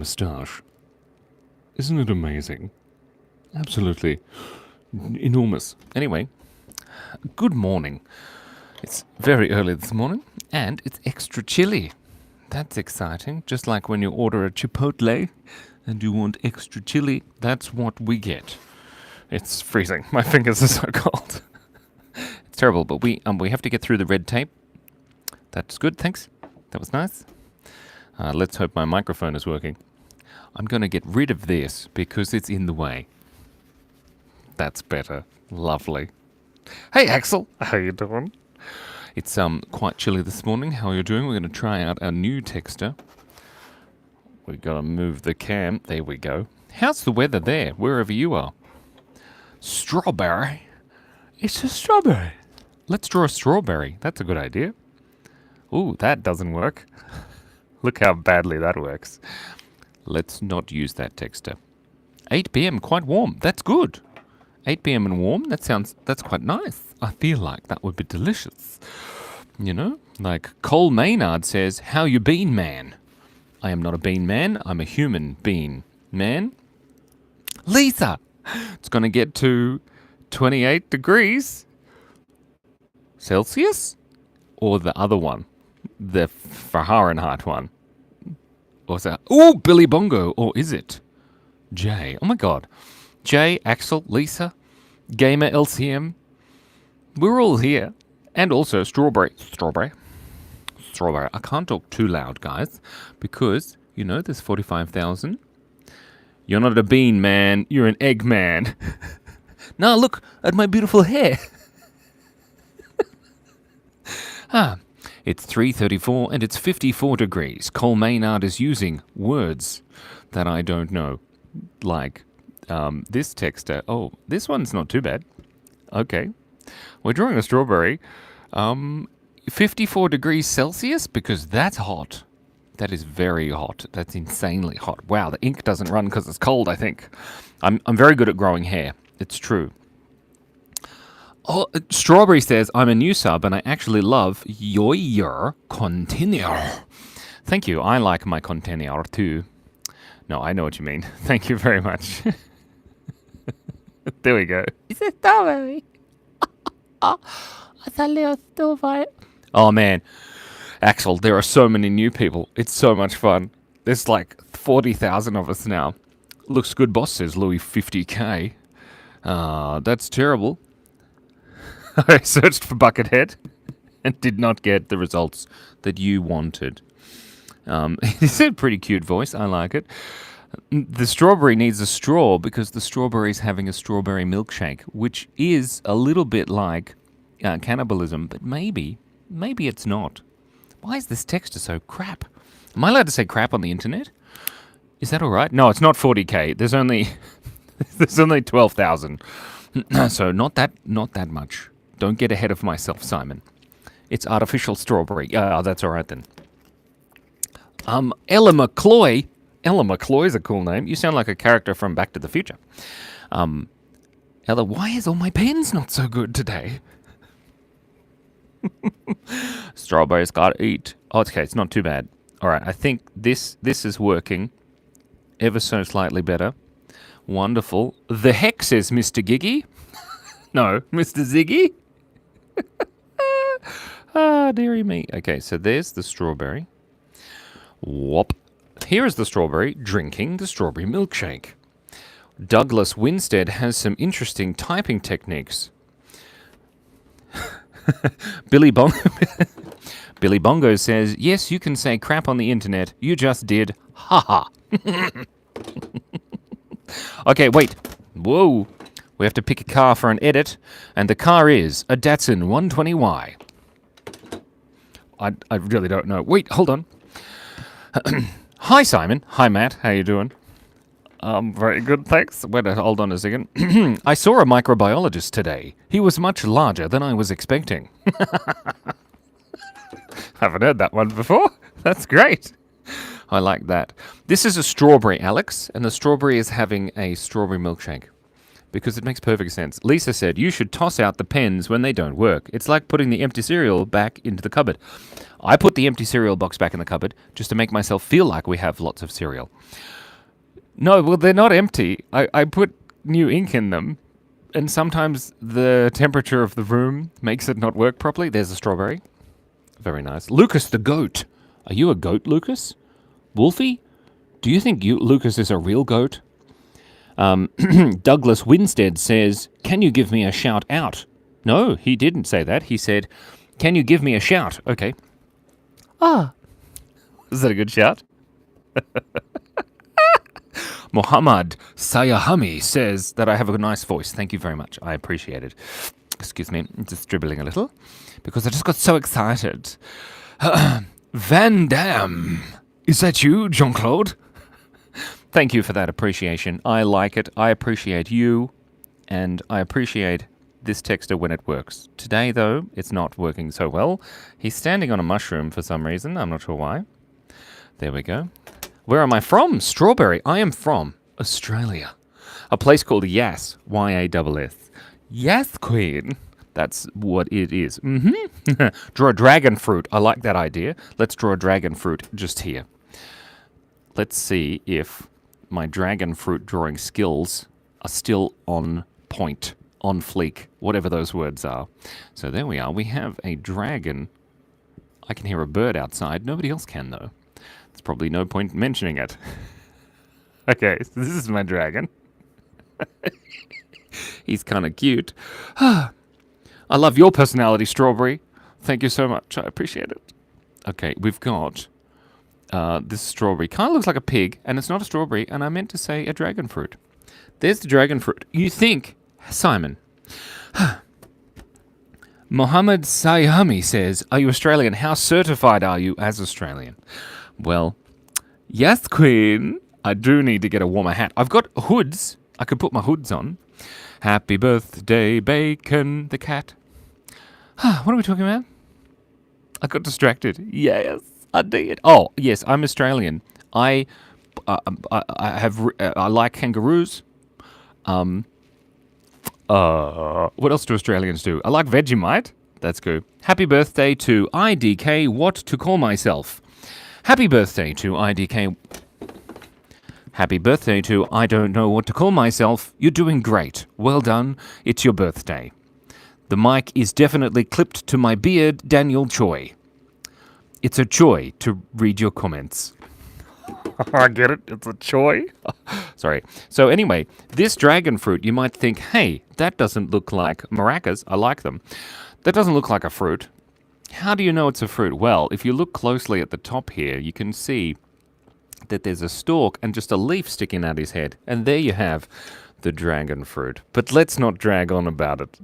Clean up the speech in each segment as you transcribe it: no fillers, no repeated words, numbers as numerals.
moustache. Isn't it amazing? Absolutely enormous. Anyway, good morning. It's very early this morning, and it's extra chilly. That's exciting. Just like when you order a Chipotle and you want extra chili, that's what we get. It's freezing. My fingers are so cold. It's terrible, but we have to get through the red tape. That's good, thanks. That was nice. Let's hope my microphone is working. I'm going to get rid of this because it's in the way. That's better. Lovely. Hey, Axel. How you doing? It's quite chilly this morning. How are you doing? We're going to try out our new texter. We've got to move the cam. There we go. How's the weather there, wherever you are? Strawberry. It's a strawberry. Let's draw a strawberry. That's a good idea. Ooh, that doesn't work. Look how badly that works. Let's not use that texter. 8 p.m. quite warm. That's good. 8 p.m. and warm. That's quite nice. I feel like that would be delicious. You know, like Cole Maynard says, "How you been, man?" I am not a bean man. I'm a human bean man. Lisa, it's going to get to 28 degrees Celsius, or the other one, the Fahrenheit one. What's that? Oh, Billy Bongo, or is it Jay? Oh my God, Jay, Axel, Lisa, Gamer, LCM. We're all here. And also Strawberry. I can't talk too loud, guys, because, you know, there's 45,000. You're not a bean man, you're an egg man. Now look at my beautiful hair. It's 3:34 and it's 54 degrees. Cole Maynard is using words that I don't know. Like, this texter. Oh, this one's not too bad. Okay. We're drawing a strawberry. 54 degrees Celsius, because that's hot. That is very hot. That's insanely hot. Wow, the ink doesn't run because it's cold, I think. I'm very good at growing hair. It's true. Oh, Strawberry says, "I'm a new sub and I actually love your container." Thank you. I like my container too. No, I know what you mean. Thank you very much. There we go. It's a strawberry. It's a little strawberry. Oh man, Axel, there are so many new people. It's so much fun. There's like 40,000 of us now. Looks good, boss, says Louis 50k. That's terrible. I searched for Buckethead and did not get the results that you wanted. It's a pretty cute voice. I like it. The strawberry needs a straw because the strawberry is having a strawberry milkshake, which is a little bit like cannibalism, but maybe it's not. Why is this texture so crap? Am I allowed to say crap on the internet? Is that all right? No, it's not 40k. There's only 12,000. So not that much. Don't get ahead of myself, Simon. It's artificial strawberry. That's all right then. Ella McCloy. Ella McCloy is a cool name. You sound like a character from Back to the Future. Ella, why is all my pens not so good today? Strawberries gotta eat. Oh, okay, it's not too bad. All right, I think this is working ever so slightly better. Wonderful. The heck, says Mr. Giggy. No, Mr. Ziggy. Dearie me. Okay, so there's the strawberry. Whoop. Here is the strawberry drinking the strawberry milkshake. Douglas Winstead has some interesting typing techniques. Billy Bongo says, "Yes, you can say crap on the internet. You just did. Ha ha." Okay, wait. Whoa. We have to pick a car for an edit, and the car is a Datsun 120Y. I really don't know. Wait, hold on. Hi, Simon. Hi, Matt. How you doing? Very good, thanks. Wait, hold on a second. I saw a microbiologist today. He was much larger than I was expecting. Haven't heard that one before. That's great. I like that. This is a strawberry, Alex, and the strawberry is having a strawberry milkshake. because it makes perfect sense. Lisa said, you should toss out the pens when they don't work. It's like putting the empty cereal back into the cupboard. I put the empty cereal box back in the cupboard just to make myself feel like we have lots of cereal. No, well, they're not empty. I put new ink in them, and sometimes the temperature of the room makes it not work properly. There's a strawberry. Very nice. Lucas the goat. Are you a goat, Lucas? Wolfie? Do you think Lucas is a real goat? Douglas Winstead says, can you give me a shout out? No, he didn't say that. He said, can you give me a shout? Okay. Ah. Is that a good shout? Muhammad Sayahami says that I have a nice voice. Thank you very much. I appreciate it. Excuse me, I'm just dribbling a little because I just got so excited. Van Damme. Is that you, Jean-Claude? Thank you for that appreciation. I like it. I appreciate you, and I appreciate this texter when it works. Today, though, it's not working so well. He's standing on a mushroom for some reason. I'm not sure why. There we go. Where am I from? Strawberry. I am from Australia. A place called Yass. Y-A-S-S. Yass Queen. That's what it is. Mm-hmm. Draw a dragon fruit. I like that idea. Let's draw a dragon fruit just here. Let's see if my dragon fruit drawing skills are still on point, on fleek, whatever those words are. So there we are. We have a dragon. I can hear a bird outside. Nobody else can, though. There's probably no point mentioning it. Okay, so this is my dragon. He's kind of cute. I love your personality, Strawberry. Thank you so much. I appreciate it. Okay, we've got this strawberry. Kind of looks like a pig, and it's not a strawberry, and I meant to say a dragon fruit. There's the dragon fruit. You think, Simon. Mohammed Sayami says, are you Australian? How certified are you as Australian? Well, yes, Queen. I do need to get a warmer hat. I've got hoods. I could put my hoods on. Happy birthday, Bacon the cat. What are we talking about? I got distracted. Yes, I did. Oh, yes, I'm Australian. I like kangaroos. What else do Australians do? I like Vegemite. That's good. Happy birthday to IDK. What to call myself? Happy birthday to IDK. Happy birthday to I don't know what to call myself. You're doing great. Well done. It's your birthday. The mic is definitely clipped to my beard, Daniel Choi. It's a joy to read your comments. I get it. It's a joy. Sorry. So anyway, this dragon fruit, you might think, hey, that doesn't look like maracas. I like them. That doesn't look like a fruit. How do you know it's a fruit? Well, if you look closely at the top here, you can see that there's a stalk and just a leaf sticking out his head. And there you have the dragon fruit. But let's not drag on about it.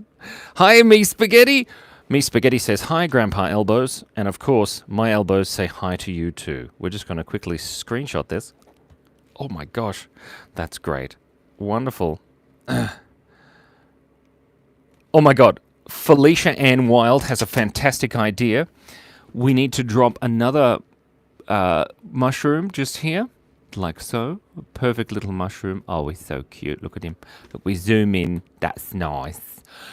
Hi, me spaghetti. Me spaghetti says, hi, Grandpa Elbows. And of course, my elbows say hi to you too. We're just going to quickly screenshot this. Oh my gosh, that's great. Wonderful. Oh my God. Felicia Ann Wild has a fantastic idea. We need to drop another mushroom just here, like so. A perfect little mushroom. Oh, he's so cute. Look at him. Look, we zoom in. That's nice.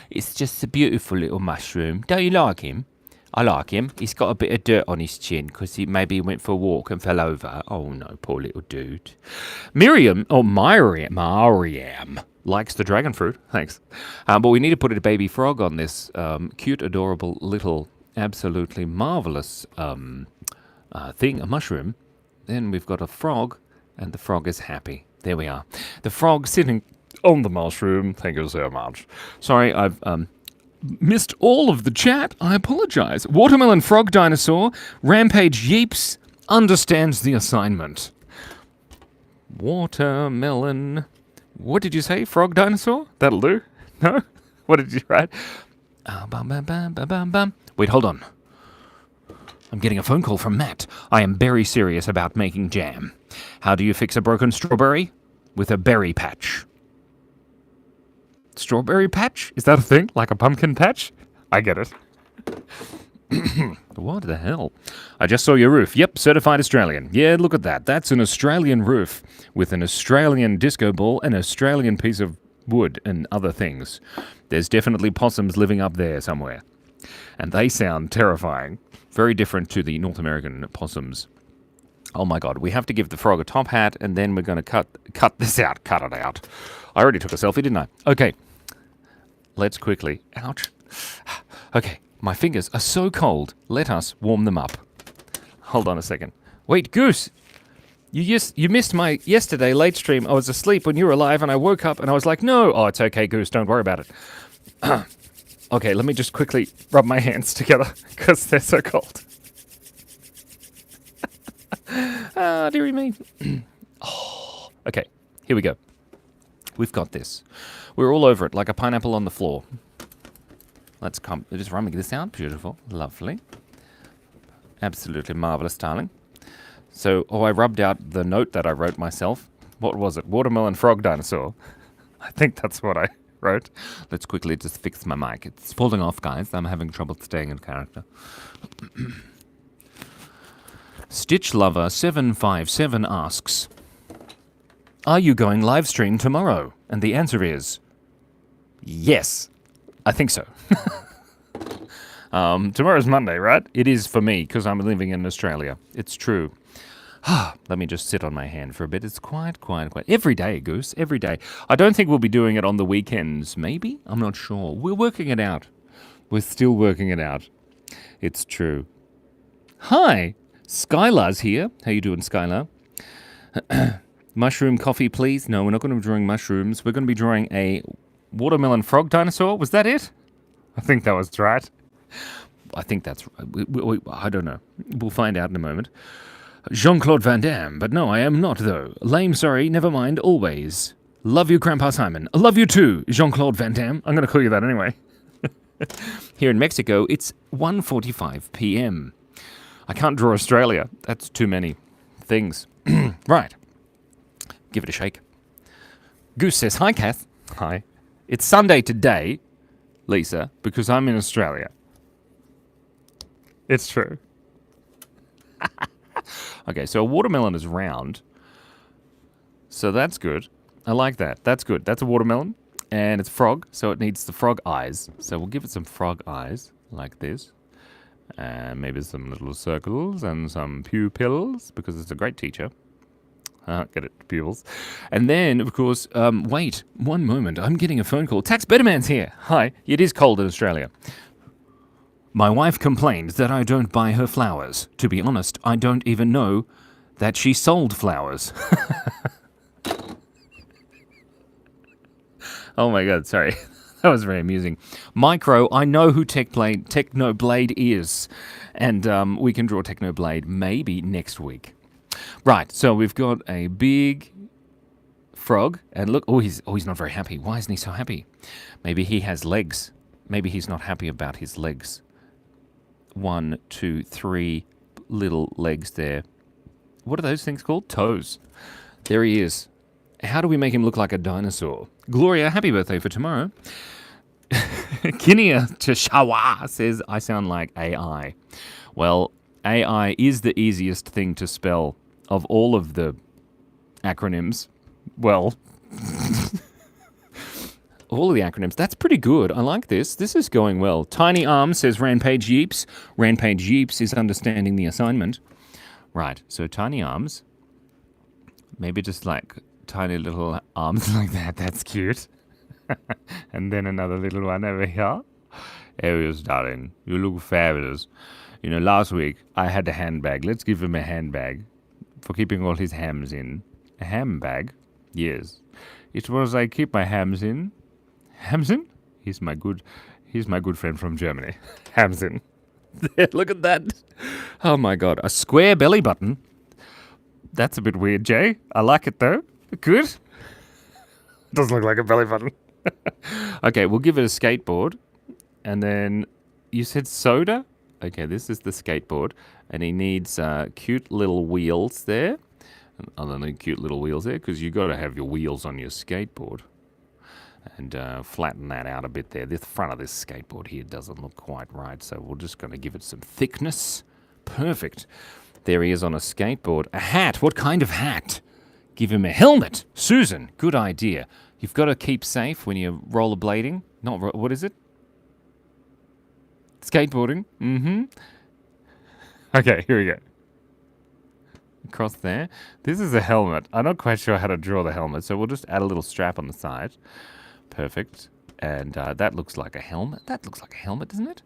It's just a beautiful little mushroom. Don't you like him? I like him. He's got a bit of dirt on his chin because maybe he went for a walk and fell over. Oh no, poor little dude. Miriam likes the dragon fruit. Thanks. But we need to put a baby frog on this cute, adorable, little, absolutely marvelous thing, a mushroom. Then we've got a frog, and the frog is happy. There we are. The frog sitting on the mushroom. Thank you so much. Sorry, I've missed all of the chat. I apologize. Watermelon Frog Dinosaur, Rampage Yeeps, understands the assignment. Watermelon. What did you say, Frog Dinosaur? That'll do. No? What did you write? Wait, hold on. I'm getting a phone call from Matt. I am very serious about making jam. How do you fix a broken strawberry? With a berry patch. Strawberry patch? Is that a thing? Like a pumpkin patch? I get it. What the hell? I just saw your roof. Yep, certified Australian. Yeah, look at that. That's an Australian roof with an Australian disco ball, an Australian piece of wood and other things. There's definitely possums living up there somewhere. And they sound terrifying. Very different to the North American possums. Oh my god, we have to give the frog a top hat, and then we're going to cut this out. Cut it out. I already took a selfie, didn't I? Okay. Let's quickly... Ouch. Okay, my fingers are so cold. Let us warm them up. Hold on a second. Wait, Goose! You missed my yesterday late stream. I was asleep when you were alive, and I woke up, and I was like, no! Oh, it's okay, Goose. Don't worry about it. Okay, let me just quickly rub my hands together, because they're so cold. Ah, dearie me. Oh, okay, here we go. We've got this. We're all over it, like a pineapple on the floor. Let's just rumming this out. Beautiful. Lovely. Absolutely marvelous, darling. So, I rubbed out the note that I wrote myself. What was it? Watermelon frog dinosaur. I think that's what I wrote. Let's quickly just fix my mic. It's falling off, guys. I'm having trouble staying in character. Stitch Lover 757 asks, are you going live stream tomorrow? And the answer is yes. I think so. Tomorrow's Monday, right? It is for me, because I'm living in Australia. It's true. Let me just sit on my hand for a bit. It's quite. Every day, Goose, every day. I don't think we'll be doing it on the weekends, maybe? I'm not sure. We're working it out. We're still working it out. It's true. Hi, Skylar's here. How you doing, Skylar? Mushroom coffee, please. No, we're not going to be drawing mushrooms. We're going to be drawing a watermelon frog dinosaur. Was that it? I think that was right. I think that's right. I don't know. We'll find out in a moment. Jean-Claude Van Damme. But no, I am not, though. Lame, sorry. Never mind. Always. Love you, Grandpa Simon. I love you, too, Jean-Claude Van Damme. I'm going to call you that anyway. Here in Mexico, it's 1:45 p.m. I can't draw Australia. That's too many things. Right. Give it a shake. Goose says, hi, Kath. Hi. It's Sunday today, Lisa, because I'm in Australia. It's true. Okay, so a watermelon is round. So that's good. I like that. That's good. That's a watermelon. And it's frog, so it needs the frog eyes. So we'll give it some frog eyes, like this. And maybe some little circles and some pupils, because it's a great teacher. Get it, pupils. And then, of course, wait, one moment. I'm getting a phone call. Tax Betterman's here. Hi. It is cold in Australia. My wife complains that I don't buy her flowers. To be honest, I don't even know that she sold flowers. Oh my god, sorry. That was very amusing. Micro, I know who Technoblade is. And we can draw Technoblade maybe next week. Right, so we've got a big frog. And look, he's not very happy. Why isn't he so happy? Maybe he has legs. Maybe he's not happy about his legs. 1, 2, 3 little legs there. What are those things called? Toes. There he is. How do we make him look like a dinosaur? Gloria, happy birthday for tomorrow. Kinia Tashawa says, I sound like AI. Well, AI is the easiest thing to spell of all of the acronyms. Well, all of the acronyms. That's pretty good. I like this. This is going well. Tiny Arms says Rampage Yeeps. Rampage Yeeps is understanding the assignment. Right, so Tiny Arms. Maybe just like tiny little arms like that. That's cute. And then another little one over here. Arius, darling, you look fabulous. You know, last week I had a handbag. Let's give him a handbag for keeping all his hams in. A ham bag? Yes. It was I keep my hams in. Hamsin? He's my good friend from Germany. Hamsin. Look at that. Oh my god. A square belly button. That's a bit weird, Jay. I like it though. Good. Doesn't look like a belly button. Okay, we'll give it a skateboard. And then you said soda? Okay, this is the skateboard. And he needs cute little wheels there. I don't need cute little wheels there because you got to have your wheels on your skateboard. And flatten that out a bit there. The front of this skateboard here doesn't look quite right, so we're just going to give it some thickness. Perfect. There he is on a skateboard. A hat. What kind of hat? Give him a helmet. Susan, good idea. You've got to keep safe when you're rollerblading. What is it? Skateboarding. Mm-hmm. Okay, here we go. Across there. This is a helmet. I'm not quite sure how to draw the helmet, so we'll just add a little strap on the side. Perfect. And that looks like a helmet. That looks like a helmet, doesn't it?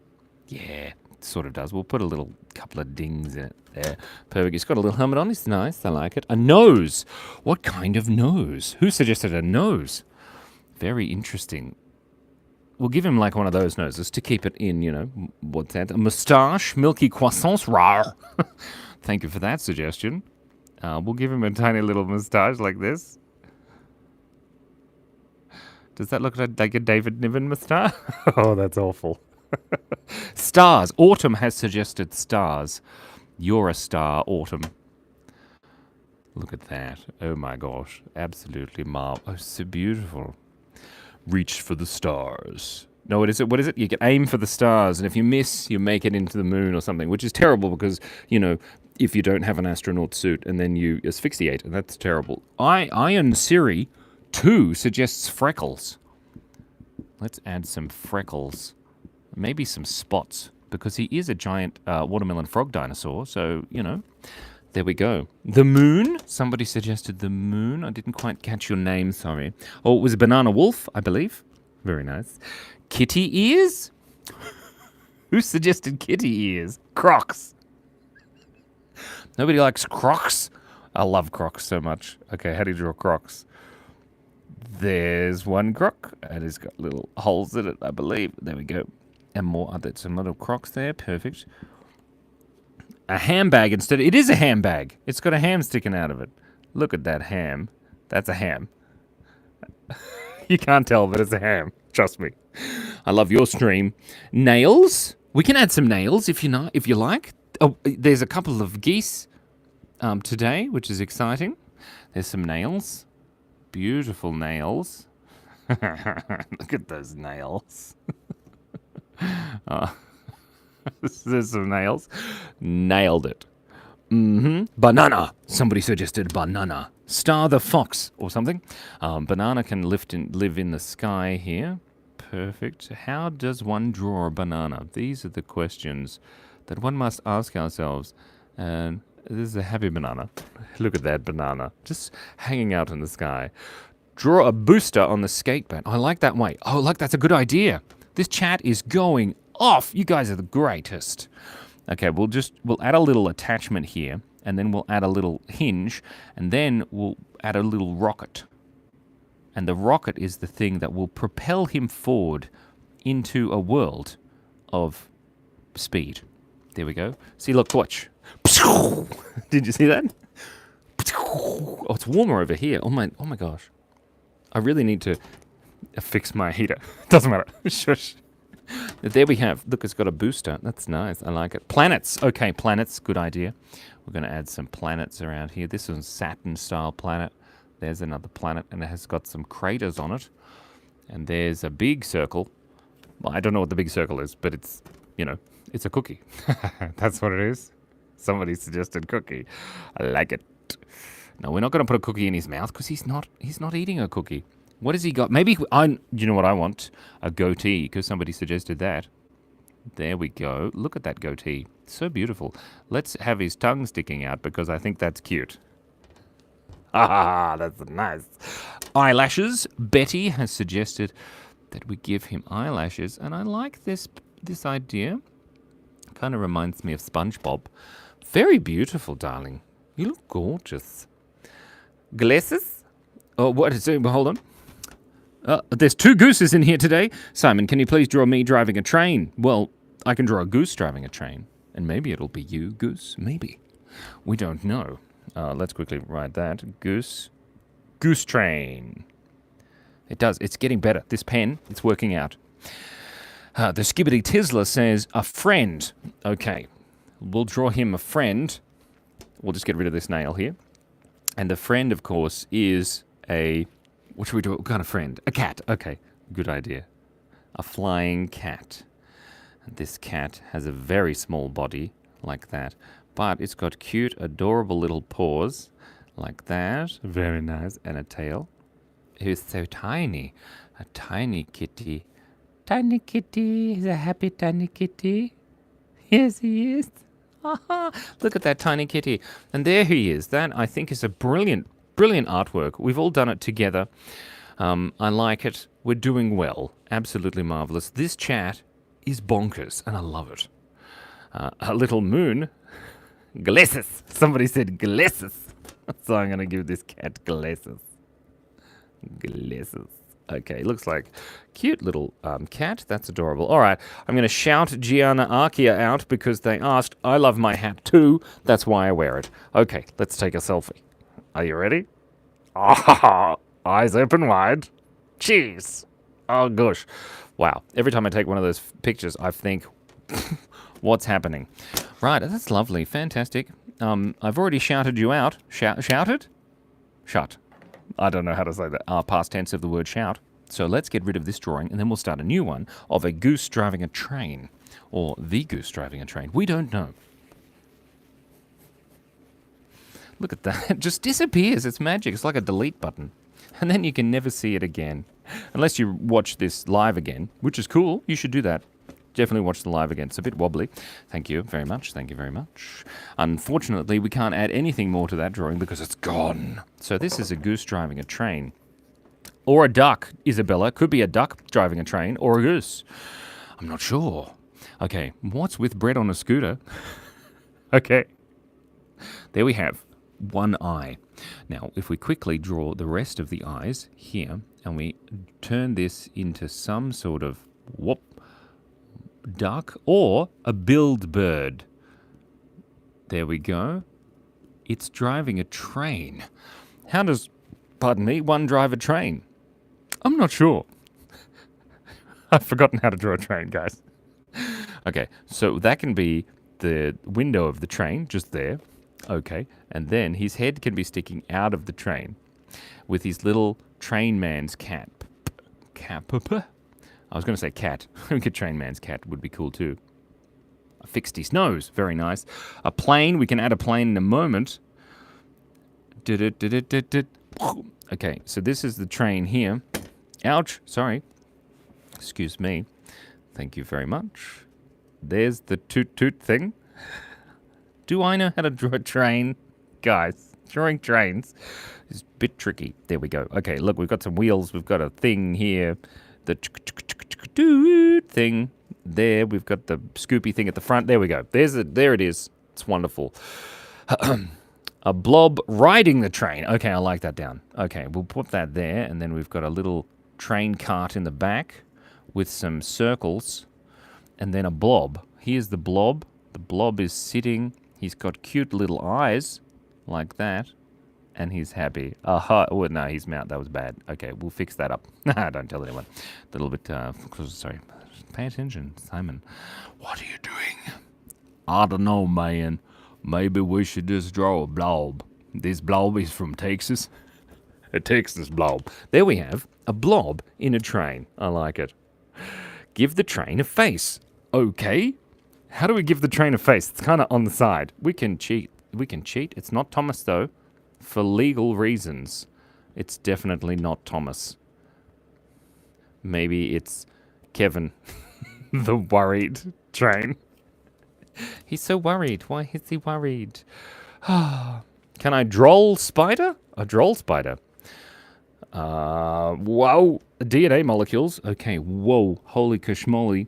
Yeah, it sort of does. We'll put a couple of dings in it there. Perfect. It's got a little helmet on. It's nice. I like it. A nose. What kind of nose? Who suggested a nose? Very interesting. We'll give him like one of those noses to keep it in, what's that? A moustache, milky croissants, rawr. Thank you for that suggestion. We'll give him a tiny little moustache like this. Does that look like a David Niven moustache? Oh, that's awful. Stars. Autumn has suggested stars. You're a star, Autumn. Look at that. Oh my gosh. Absolutely marvelous. Oh, so beautiful. Reach for the stars. No, what is it? What is it? You can aim for the stars, and if you miss, you make it into the moon or something, which is terrible because, if you don't have an astronaut suit and then you asphyxiate, and that's terrible. Iron Siri 2 suggests freckles. Let's add some freckles. Maybe some spots, because he is a giant watermelon frog dinosaur, so, there we go. The moon. Somebody suggested the moon. I didn't quite catch your name, sorry. Oh, it was a banana wolf, I believe. Very nice. Kitty ears? Who suggested kitty ears? Crocs. Nobody likes Crocs? I love Crocs so much. Okay, how do you draw Crocs? There's one Croc, and it's got little holes in it, I believe. There we go. And more. Some little Crocs there. Perfect. A handbag instead. It is a handbag. It's got a ham sticking out of it. Look at that ham. That's a ham. You can't tell, but it's a ham. Trust me. I love your stream. Nails. We can add some nails if you like. Oh, there's a couple of geese today, which is exciting. There's some nails. Beautiful nails. Look at those nails. There's some nails. Nailed it. Banana. Somebody suggested banana. Star the fox or something. Banana can live in the sky here. Perfect. How does one draw a banana? These are the questions that one must ask ourselves. And this is a happy banana. Look at that banana. Just hanging out in the sky. Draw a booster on the skateboard. I like that way. Oh, look, that's a good idea. This chat is going off. You guys are the greatest. Okay, we'll add a little attachment here, and then we'll add a little hinge, and then we'll add a little rocket. And the rocket is the thing that will propel him forward into a world of speed. There we go. See, look, watch. Did you see that? Oh, it's warmer over here. Oh my gosh. I really need to fix my heater. Doesn't matter. Shush. There we have. Look, it's got a booster. That's nice. I like it. Planets. Okay, planets. Good idea. We're going to add some planets around here. This is a Saturn-style planet. There's another planet, and it has got some craters on it. And there's a big circle. Well, I don't know what the big circle is, but it's, it's a cookie. That's what it is. Somebody suggested cookie. I like it. No, we're not going to put a cookie in his mouth because he's not eating a cookie. What has he got? Maybe, you know what I want? A goatee, because somebody suggested that. There we go. Look at that goatee. So beautiful. Let's have his tongue sticking out because I think that's cute. Ah, that's nice. Eyelashes. Betty has suggested that we give him eyelashes, and I like this idea. Kind of reminds me of SpongeBob. Very beautiful, darling. You look gorgeous. Glasses? Oh, what is it? Hold on. There's two gooses in here today. Simon, can you please draw me driving a train? Well, I can draw a goose driving a train. And maybe it'll be you, Goose. Maybe. We don't know. Let's quickly write that. Goose. Goose train. It does. It's getting better. This pen, it's working out. The Skibbity Tizzler says, a friend. Okay. We'll draw him a friend. We'll just get rid of this nail here. And the friend, of course, is a... What should we do? What kind of friend? A cat. Okay. Good idea. A flying cat. And this cat has a very small body, like that. But it's got cute, adorable little paws, like that. Very nice. And a tail. who's so tiny. A tiny kitty. Tiny kitty. He's a happy tiny kitty. Yes, he is. Look at that tiny kitty. And there he is. That, I think, is a brilliant, brilliant artwork. We've all done it together. I like it. We're doing well. Absolutely marvelous. This chat is bonkers, and I love it. A little moon. Glasses. Somebody said glasses. So I'm going to give this cat glasses. Glasses. Okay, looks like cute little cat. That's adorable. All right, I'm going to shout Gianna Archia out because they asked. I love my hat too. That's why I wear it. Okay, let's take a selfie. Are you ready? Ah, eyes open wide. Cheese. Oh, gosh. Wow. Every time I take one of those pictures, I think, what's happening? Right, that's lovely. Fantastic. I've already shouted you out. Shouted? Shut. I don't know how to say that. Past tense of the word shout. So let's get rid of this drawing, and then we'll start a new one of a goose driving a train. Or the goose driving a train. We don't know. Look at that. It just disappears. It's magic. It's like a delete button. And then you can never see it again. Unless you watch this live again, which is cool. You should do that. Definitely watch the live again. It's a bit wobbly. Thank you very much. Thank you very much. Unfortunately, we can't add anything more to that drawing because it's gone. So this is a goose driving a train. Or a duck, Isabella. Could be a duck driving a train or a goose. I'm not sure. Okay, what's with bread on a scooter? Okay. There we have one eye. Now, if we quickly draw the rest of the eyes here, and we turn this into some sort of duck or a billed bird. There we go. It's driving a train. How does, pardon me, one drive a train? I'm not sure. I've forgotten how to draw a train, guys. Okay, so that can be the window of the train, just there. Okay, and then his head can be sticking out of the train with his little train man's cap. I was going to say cat. A train man's cat would be cool too. I fixed his nose. Very nice. A plane. We can add a plane in a moment. Okay, so this is the train here. Ouch. Sorry. Excuse me. Thank you very much. There's the toot thing. Do I know how to draw a train? Guys, drawing trains is a bit tricky. There we go. Okay, look, we've got some wheels. We've got a thing here. The thing there. We've got the scoopy thing at the front. There we go. There it is. It's wonderful. A blob riding the train. Okay, I like that down. Okay, we'll put that there, and then we've got a little train cart in the back with some circles, and then a blob. Here's the blob. The blob is sitting. He's got cute little eyes like that. And he's happy. Oh, no, he's mount. That was bad. Okay, we'll fix that up. Don't tell anyone. A little bit, sorry. Pay attention, Simon. What are you doing? I don't know, man. Maybe we should just draw a blob. This blob is from Texas. A Texas blob. There we have a blob in a train. I like it. Give the train a face. Okay. How do we give the train a face? It's kind of on the side. We can cheat. It's not Thomas, though. For legal reasons, it's definitely not Thomas. Maybe it's Kevin, the worried train. He's so worried. Why is he worried? Can I droll spider? A droll spider. Whoa. DNA molecules. Okay, whoa. Holy kashmoli.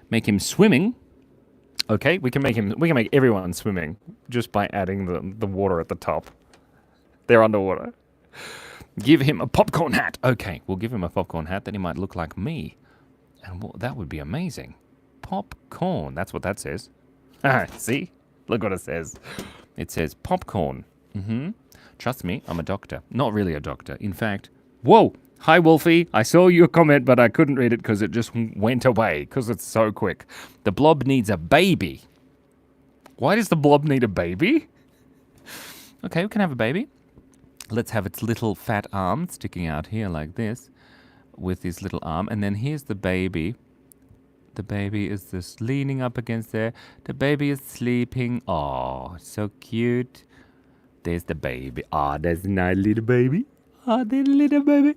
Make him swimming. Okay, we can make everyone swimming just by adding the water at the top. They're underwater. Give him a popcorn hat. Okay, we'll give him a popcorn hat. Then he might look like me. And that would be amazing. Popcorn. That's what that says. See? Look what it says. It says popcorn. Trust me, I'm a doctor. Not really a doctor. In fact, whoa. Hi, Wolfie. I saw your comment, but I couldn't read it because it just went away because it's so quick. The blob needs a baby. Why does the blob need a baby? Okay, we can have a baby. Let's have its little fat arm sticking out here like this with his little arm. And then here's the baby. The baby is just leaning up against there. The baby is sleeping. Oh, so cute. There's the baby. Ah, there's a nice little baby. Ah, there's a little baby.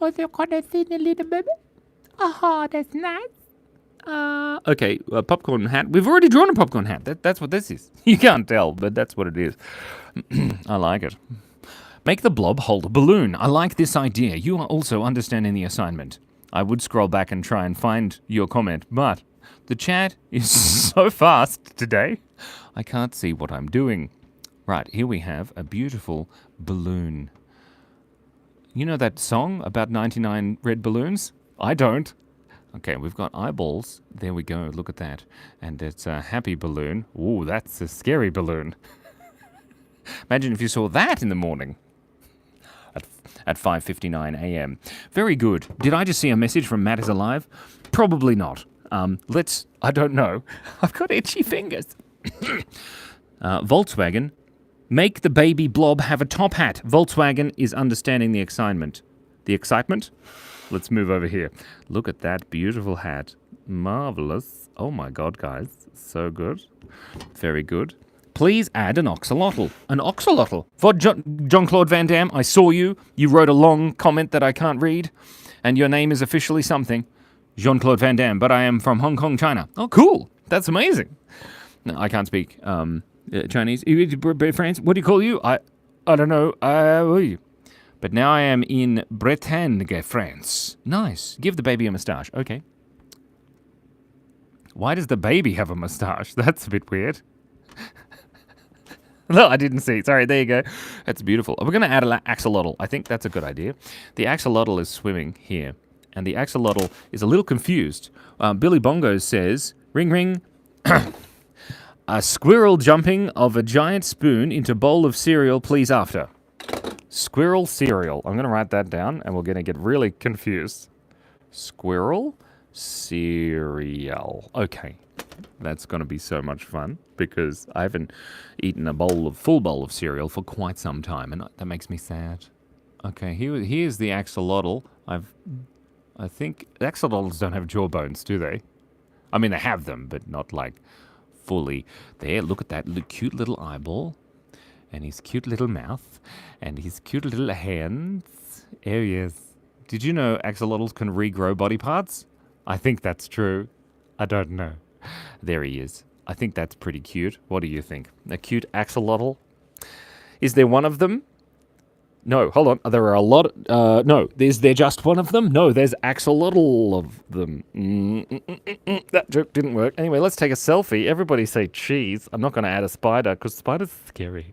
Oh, you're gonna see the little baby? Oh, that's nice. Okay, a popcorn hat. We've already drawn a popcorn hat. That's what this is. You can't tell, but that's what it is. I like it. Make the blob hold a balloon. I like this idea. You are also understanding the assignment. I would scroll back and try and find your comment, but the chat is so fast today, I can't see what I'm doing. Right, here we have a beautiful balloon. You know that song about 99 red balloons? I don't. Okay, we've got eyeballs. There we go, look at that. And it's a happy balloon. Ooh, that's a scary balloon. Imagine if you saw that in the morning. At 5:59 a.m. Very good. Did I just see a message from Matt is alive? Probably not. I don't know. I've got itchy fingers. Volkswagen, make the baby blob have a top hat. Volkswagen is understanding the assignment. The excitement? Let's move over here. Look at that beautiful hat. Marvelous. Oh my God, guys. So good. Very good. Please add an axolotl. An axolotl. For Jean-Claude Van Damme, I saw you. You wrote a long comment that I can't read. And your name is officially something. Jean-Claude Van Damme, but I am from Hong Kong, China. Oh, cool. That's amazing. No, I can't speak Chinese. France, what do you call you? I don't know. But now I am in Bretagne, France. Nice. Give the baby a moustache. Okay. Why does the baby have a moustache? That's a bit weird. No, I didn't see. Sorry, there you go. That's beautiful. We're going to add an axolotl. I think that's a good idea. The axolotl is swimming here, and the axolotl is a little confused. Billy Bongo says, ring, ring, a squirrel jumping of a giant spoon into bowl of cereal, please after. Squirrel cereal. I'm going to write that down, and we're going to get really confused. Squirrel cereal. Okay. That's going to be so much fun because I haven't eaten a full bowl of cereal for quite some time, and that makes me sad. Okay, here's the axolotl. I think axolotls don't have jawbones, do they? I mean, they have them, but not like fully. There, look at that cute little eyeball, and his cute little mouth, and his cute little hands. Oh yes. Did you know axolotls can regrow body parts? I think that's true. I don't know. There he is. I think that's pretty cute. What do you think? A cute axolotl? Is there one of them? No, hold on. There are a lot. No, is there just one of them? No, there's axolotl of them. That joke didn't work. Anyway, let's take a selfie. Everybody say cheese. I'm not going to add a spider because spiders are scary.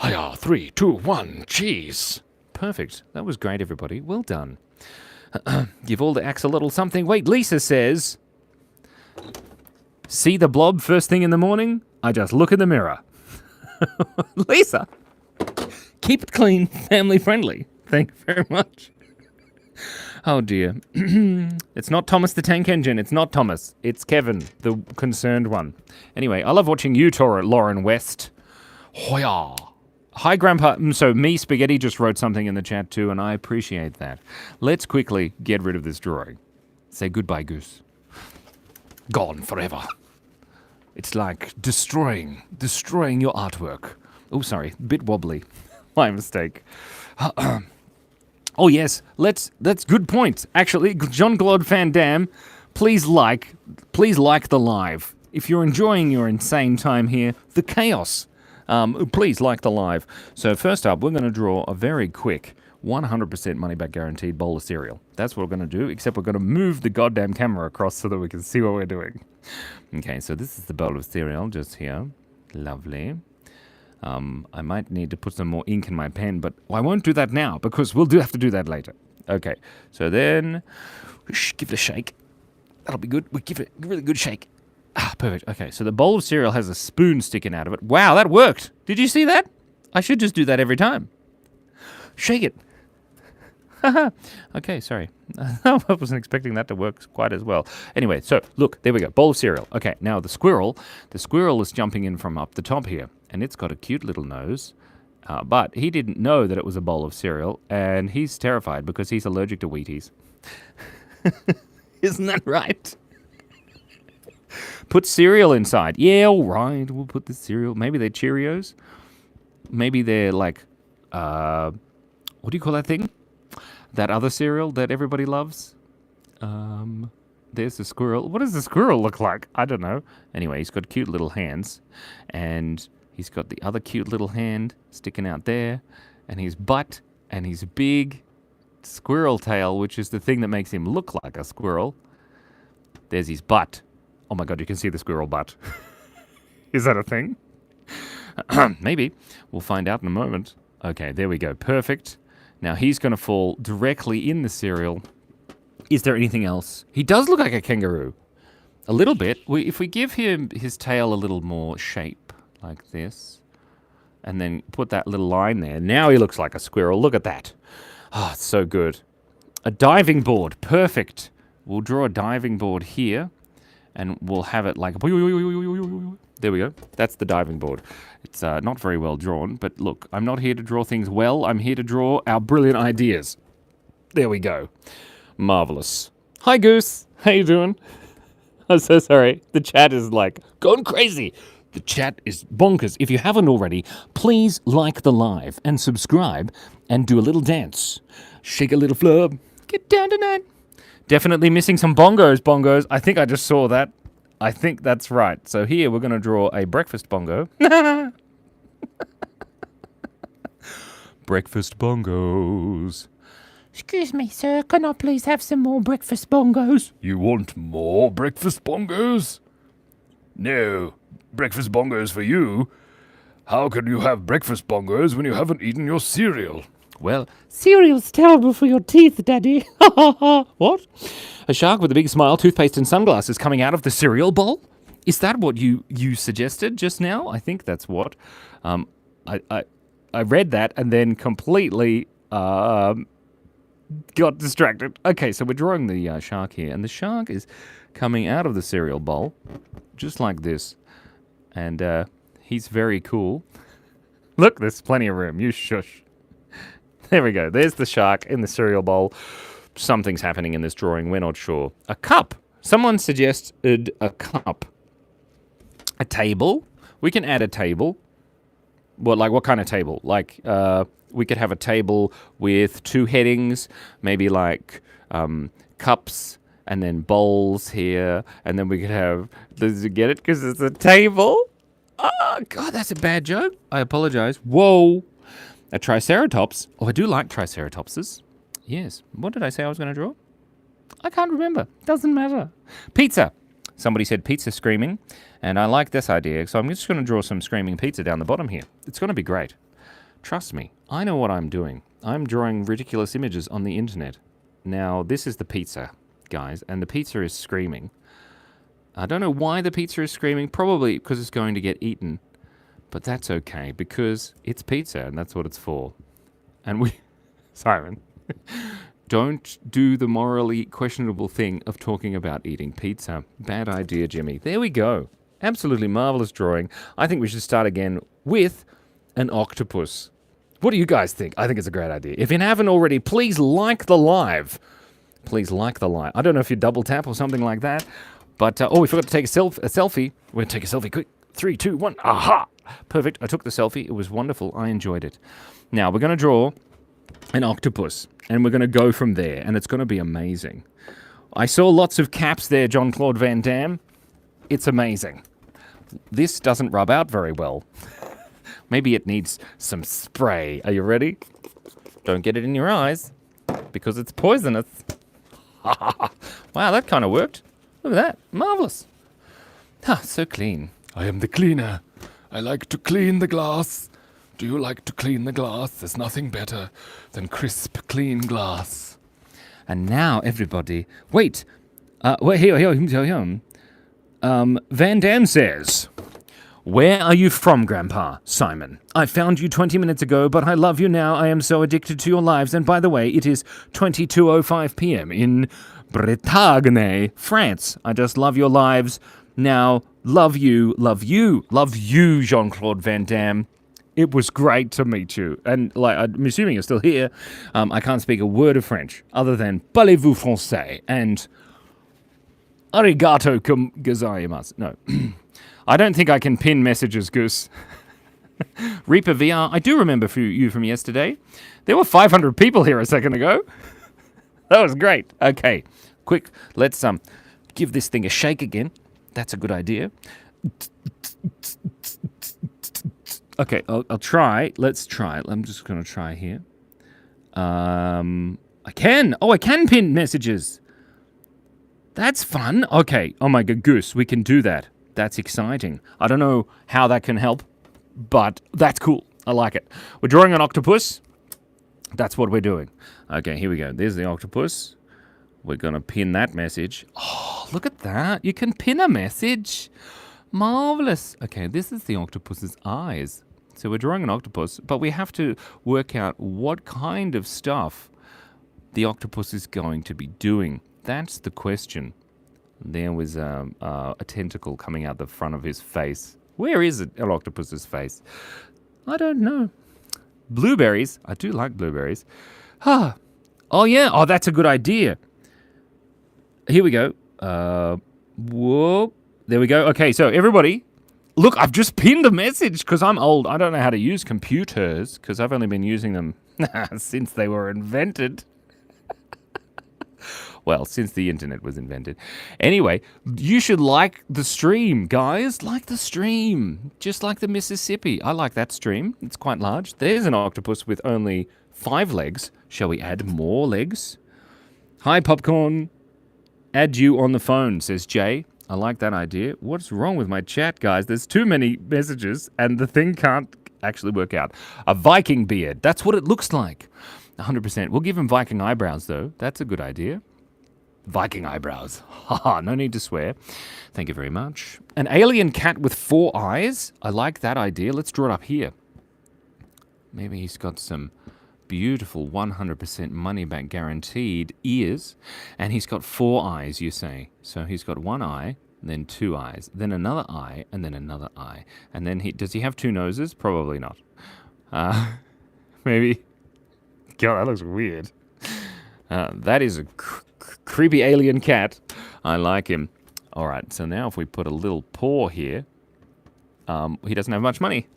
Hiya, 3, 2, 1, cheese. Perfect. That was great, everybody. Well done. Give all the axolotl something. Wait, Lisa says... See the blob first thing in the morning? I just look in the mirror. Lisa, keep it clean, family friendly. Thank you very much. Oh dear. It's not Thomas the Tank Engine. It's not Thomas. It's Kevin, the concerned one. Anyway, I love watching you, Lauren West. Hoya. Hi, Grandpa. So me, Spaghetti, just wrote something in the chat too, and I appreciate that. Let's quickly get rid of this drawing. Say goodbye, Goose. Gone forever. It's like destroying your artwork. Oh, sorry, bit wobbly. My mistake. Oh yes, that's good point. Actually, Jean-Claude Van Damme, please like the live. If you're enjoying your insane time here, the chaos, please like the live. So first up, we're going to draw a very quick 100% money back guaranteed bowl of cereal. That's what we're going to do, except we're going to move the goddamn camera across so that we can see what we're doing. Okay, so this is the bowl of cereal just here. Lovely. I might need to put some more ink in my pen, but I won't do that now because we'll have to do that later. Okay, so then give it a shake. That'll be good. We'll give it a really good shake. Ah, perfect. Okay, so the bowl of cereal has a spoon sticking out of it. Wow, that worked. Did you see that? I should just do that every time. Shake it. Okay, sorry. I wasn't expecting that to work quite as well. Anyway, so look, there we go. Bowl of cereal. Okay, now the squirrel is jumping in from up the top here, and it's got a cute little nose, but he didn't know that it was a bowl of cereal, and he's terrified because he's allergic to Wheaties. Isn't that right? Put cereal inside. Yeah, all right. We'll put the cereal. Maybe they're Cheerios. Maybe they're like, what do you call that thing? that other cereal that everybody loves. There's the squirrel. What does the squirrel look like? I don't know. Anyway, he's got cute little hands. And he's got the other cute little hand sticking out there. And his butt and his big squirrel tail, which is the thing that makes him look like a squirrel. There's his butt. Oh my god, you can see the squirrel butt. Is that a thing? Maybe. We'll find out in a moment. Okay, there we go. Perfect. Now he's going to fall directly in the cereal. Is there anything else? He does look like a kangaroo. A little bit. If we give him his tail a little more shape, like this, and then put that little line there, now he looks like a squirrel. Look at that. Oh, it's so good. A diving board. Perfect. We'll draw a diving board here, and we'll have it like... There we go. That's the diving board. It's not very well drawn, but look, I'm not here to draw things well. I'm here to draw our brilliant ideas. There we go. Marvelous. Hi, Goose. How you doing? I'm so sorry. The chat is like going crazy. The chat is bonkers. If you haven't already, please like the live and subscribe and do a little dance. Shake a little flub. Get down tonight. Definitely missing some bongos. I think I just saw that. I think that's right. So here we're going to draw a breakfast bongo. Breakfast bongos. Excuse me, sir. Can I please have some more breakfast bongos? You want more breakfast bongos? No, breakfast bongos for you. How can you have breakfast bongos when you haven't eaten your cereal? Well, Cereal's terrible for your teeth, Daddy. what? A shark with a big smile, toothpaste and sunglasses coming out of the cereal bowl? Is that what you suggested just now? I think that's what. I read that and then completely got distracted. Okay, so we're drawing the shark here, and the shark is coming out of the cereal bowl, just like this. And he's very cool. Look, there's plenty of room. You shush. There we go. There's the shark in the cereal bowl. Something's happening in this drawing. We're not sure. A cup. Someone suggested a cup. A table. We can add a table. What kind of table? Like, we could have a table with two headings, maybe like cups and then bowls here, and then we could have, does you get it? Because it's a table? Oh, God, that's a bad joke. I apologize. Whoa. A Triceratops. Oh, I do like Triceratopses. Yes. What did I say I was going to draw? I can't remember. Doesn't matter. Pizza. Somebody said pizza screaming, and I like this idea, so I'm just going to draw some screaming pizza down the bottom here. It's going to be great. Trust me, I know what I'm doing. I'm drawing ridiculous images on the internet. Now, this is the pizza, guys, and the pizza is screaming. I don't know why the pizza is screaming, probably because it's going to get eaten. But that's okay, because it's pizza, and that's what it's for. And we... Simon, don't do the morally questionable thing of talking about eating pizza. Bad idea, Jimmy. There we go. Absolutely marvelous drawing. I think we should start again with an octopus. What do you guys think? I think it's a great idea. If you haven't already, please like the live. Please like the live. I don't know if you double tap or something like that. But, we forgot to take a selfie. We're going to take a selfie quick. 3, 2, 1. Aha! Perfect. I took the selfie. It was wonderful. I enjoyed it. Now, we're going to draw an octopus, and we're going to go from there, and it's going to be amazing. I saw lots of caps there, Jean-Claude Van Damme. It's amazing. This doesn't rub out very well. Maybe it needs some spray. Are you ready? Don't get it in your eyes, because it's poisonous. Wow, that kind of worked. Look at that. Marvelous. So clean. I am the cleaner. I like to clean the glass. Do you like to clean the glass? There's nothing better than crisp, clean glass. And now, everybody... Wait. Van Damme says... Where are you from, Grandpa? Simon. I found you 20 minutes ago, but I love you now. I am so addicted to your lives. And by the way, it is 22:05 p.m. in Bretagne, France. I just love your lives. Now, love you, Jean-Claude Van Damme. It was great to meet you. And I'm assuming you're still here. I can't speak a word of French other than parlez-vous français and arigato gozaimasu. No. I don't think I can pin messages, Goose. Reaper VR, I do remember you from yesterday. There were 500 people here a second ago. That was great. Okay, quick, let's give this thing a shake again. That's a good idea. Okay, I'll try. Let's try it. I'm just going to try here. I can. Oh, I can pin messages. That's fun. Okay. Oh my god, Goose, we can do that. That's exciting. I don't know how that can help, but that's cool. I like it. We're drawing an octopus. That's what we're doing. Okay, here we go. There's the octopus. We're going to pin that message. Oh, look at that. You can pin a message. Marvelous. Okay, this is the octopus's eyes. So we're drawing an octopus, but we have to work out what kind of stuff the octopus is going to be doing. That's the question. There was a tentacle coming out the front of his face. Where is it, an octopus's face? I don't know. Blueberries. I do like blueberries. Oh, yeah. Oh, that's a good idea. Here we go. Whoa. There we go. Okay, so everybody, look, I've just pinned a message because I'm old. I don't know how to use computers because I've only been using them since they were invented. Well, since the internet was invented. Anyway, you should like the stream, guys. Like the stream. Just like the Mississippi. I like that stream. It's quite large. There's an octopus with only 5 legs. Shall we add more legs? Hi, Popcorn. Add you on the phone, says Jay. I like that idea. What's wrong with my chat, guys? There's too many messages and the thing can't actually work out. A Viking beard. That's what it looks like. 100%. We'll give him Viking eyebrows, though. That's a good idea. Viking eyebrows. Haha, no need to swear. Thank you very much. An alien cat with 4 eyes. I like that idea. Let's draw it up here. Maybe he's got some beautiful 100% money back guaranteed ears. And he's got 4 eyes, you say. So he's got 1 eye, then 2 eyes, then another eye, and then another eye. And then does he have 2 noses? Probably not. Maybe. God, that looks weird. That is a creepy alien cat. I like him. All right, so now if we put a little paw here, he doesn't have much money.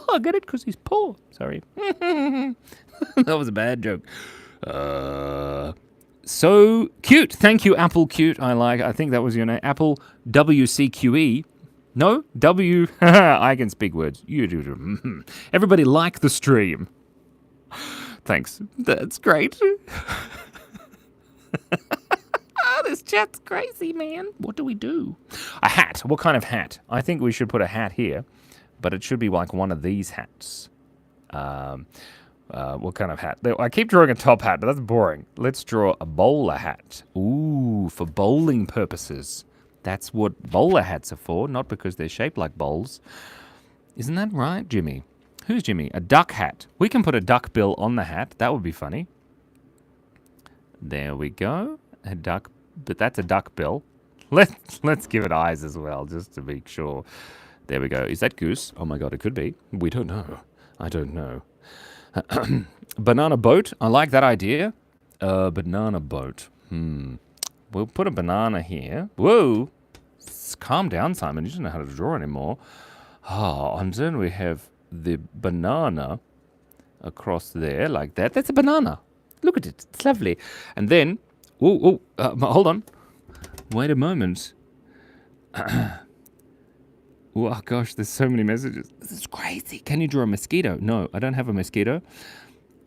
I get it because he's poor. Sorry. That was a bad joke. So cute. Thank you, Apple Cute. I think that was your name. Apple WCQE. No? W. I can speak words. You do. Everybody like the stream. Thanks. That's great. This chat's crazy, man. What do we do? A hat. What kind of hat? I think we should put a hat here, but it should be like one of these hats. What kind of hat? I keep drawing a top hat, but that's boring. Let's draw a bowler hat. Ooh, for bowling purposes. That's what bowler hats are for, not because they're shaped like bowls. Isn't that right, Jimmy? Who's Jimmy? A duck hat. We can put a duck bill on the hat. That would be funny. There we go. A duck, but that's a duck bill. Let's give it eyes as well, just to be sure. There we go. Is that Goose? Oh my god, it could be. We don't know. I don't know. Banana boat. I like that idea. Banana boat. We'll put a banana here. Whoa. Calm down, Simon. You don't know how to draw anymore. Oh, and then we have the banana across there like that. That's a banana. Look at it. It's lovely. And then, hold on. Wait a moment. Oh, gosh, there's so many messages. This is crazy. Can you draw a mosquito? No, I don't have a mosquito.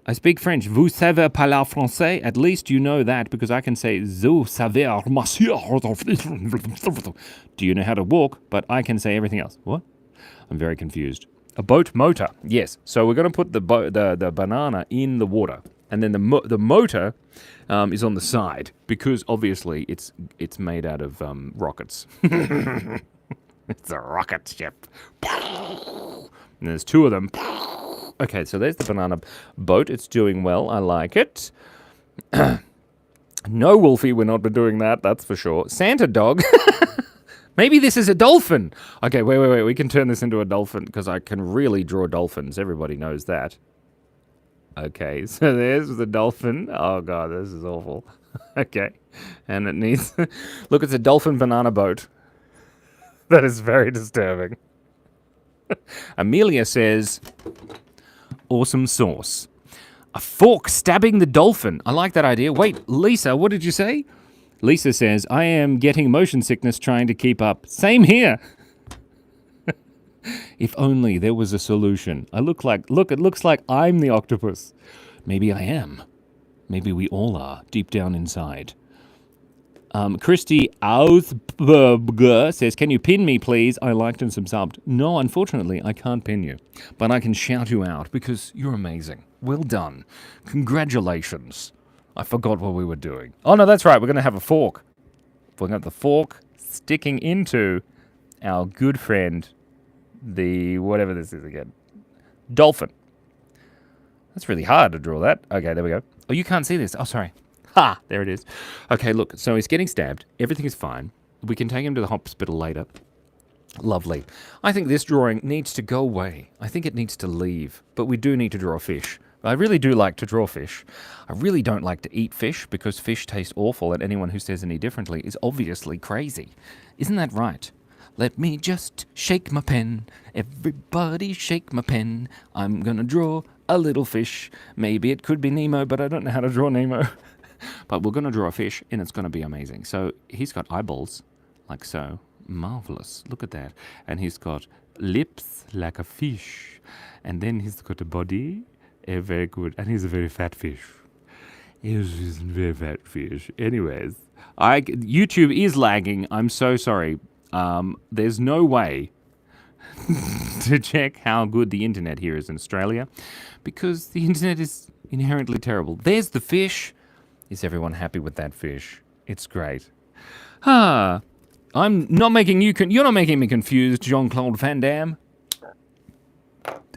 I speak French. Vous savez parler français? At least you know that because I can say, vous savez, monsieur. Do you know how to walk? But I can say everything else. What? I'm very confused. A boat motor. Yes. So we're going to put the banana in the water. And then the motor is on the side because obviously it's made out of rockets. It's a rocket ship. And there's 2 of them. Okay, so there's the banana boat. It's doing well. I like it. No, Wolfie, we're not doing that. That's for sure. Santa dog. Maybe this is a dolphin. Okay, wait. We can turn this into a dolphin because I can really draw dolphins. Everybody knows that. Okay, so there's the dolphin. Oh, God, this is awful. Okay, and it needs... Look, it's a dolphin banana boat. That is very disturbing. Amelia says, awesome sauce. A fork stabbing the dolphin. I like that idea. Wait, Lisa, what did you say? Lisa says, I am getting motion sickness trying to keep up. Same here. If only there was a solution. Look, it looks like I'm the octopus. Maybe I am. Maybe we all are, deep down inside. Christy Ausberger says, can you pin me, please? I liked and subbed. No, unfortunately, I can't pin you. But I can shout you out because you're amazing. Well done. Congratulations. I forgot what we were doing. Oh, no, that's right. We're going to have a fork. We're going to have the fork sticking into our good friend, the whatever this is again. Dolphin. That's really hard to draw that. Okay, there we go. Oh, you can't see this. Oh, sorry. Ha! There it is. Okay, look. So he's getting stabbed. Everything is fine. We can take him to the hospital later. Lovely. I think this drawing needs to go away. I think it needs to leave. But we do need to draw a fish. I really do like to draw fish. I really don't like to eat fish because fish taste awful, and anyone who says any differently is obviously crazy. Isn't that right? Let me just shake my pen. Everybody shake my pen. I'm gonna draw a little fish. Maybe it could be Nemo, but I don't know how to draw Nemo. But we're gonna draw a fish, and it's gonna be amazing. So he's got eyeballs, like so. Marvelous. Look at that. And he's got lips like a fish. And then he's got a body. Very good. And he's a very fat fish. He's a very fat fish. Anyways, YouTube is lagging. I'm so sorry. There's no way to check how good the internet here is in Australia because the internet is inherently terrible. There's the fish. Is everyone happy with that fish? It's great. I'm not making you... You're not making me confused, Jean-Claude Van Damme.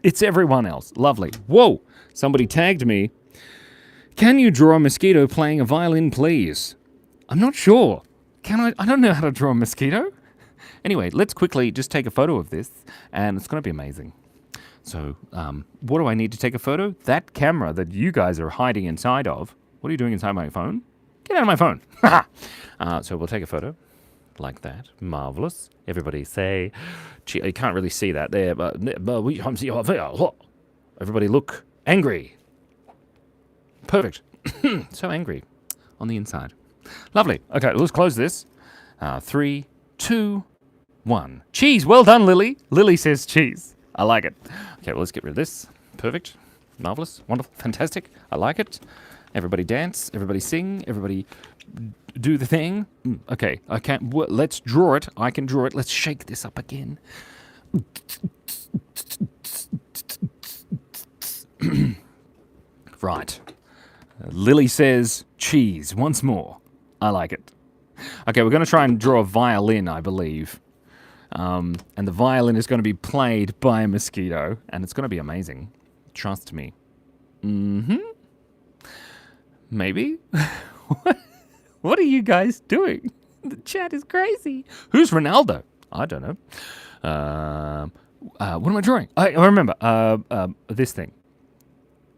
It's everyone else. Lovely. Whoa! Somebody tagged me. Can you draw a mosquito playing a violin, please? I'm not sure. Can I? I don't know how to draw a mosquito. Anyway, let's quickly just take a photo of this, and it's going to be amazing. So, what do I need to take a photo? That camera that you guys are hiding inside of. What are you doing inside my phone? Get out of my phone. So we'll take a photo. Like that. Marvelous. Everybody say... You can't really see that there, but... Everybody look angry. Perfect. So angry on the inside. Lovely. Okay, let's close this. 3, 2, 1. Cheese. Well done, Lily. Lily says cheese. I like it. Okay, well, let's get rid of this. Perfect. Marvelous. Wonderful. Fantastic. I like it. Everybody dance. Everybody sing. Everybody... do the thing. Okay, I can't. Let's draw it. I can draw it. Let's shake this up again. Right. Lily says cheese once more. I like it. Okay, we're going to try and draw a violin, I believe. And the violin is going to be played by a mosquito, and it's going to be amazing. Trust me. Maybe? What are you guys doing? The chat is crazy. Who's Ronaldo? I don't know. What am I drawing? I remember. This thing.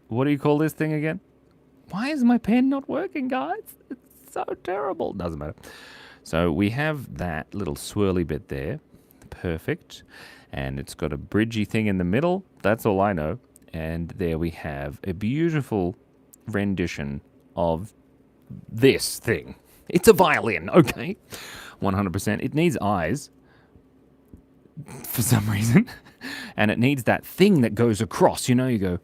What do you call this thing again? Why is my pen not working, guys? It's so terrible. Doesn't matter. So we have that little swirly bit there. Perfect. And it's got a bridgy thing in the middle. That's all I know. And there we have a beautiful rendition of this thing. It's a violin, okay? 100%. It needs eyes for some reason. And it needs that thing that goes across. You know, you go...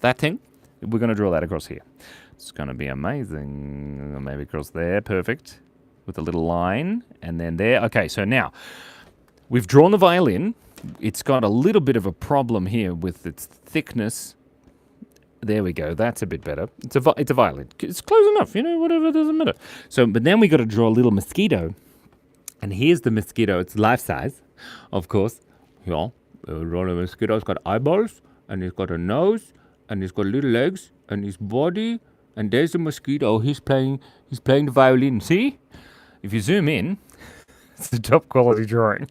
That thing. We're going to draw that across here. It's going to be amazing. Maybe across there. Perfect. With a little line. And then there. Okay, so now... We've drawn the violin. It's got a little bit of a problem here with its thickness. There we go. That's a bit better. It's a violin. It's close enough. You know, whatever, doesn't matter. So, but then we got to draw a little mosquito. And here's the mosquito. It's life size, of course. Yeah, draw a mosquito. It's got eyeballs, and it's got a nose, and it's got little legs, and his body. And there's the mosquito. He's playing the violin. See? If you zoom in, it's a top quality drawing.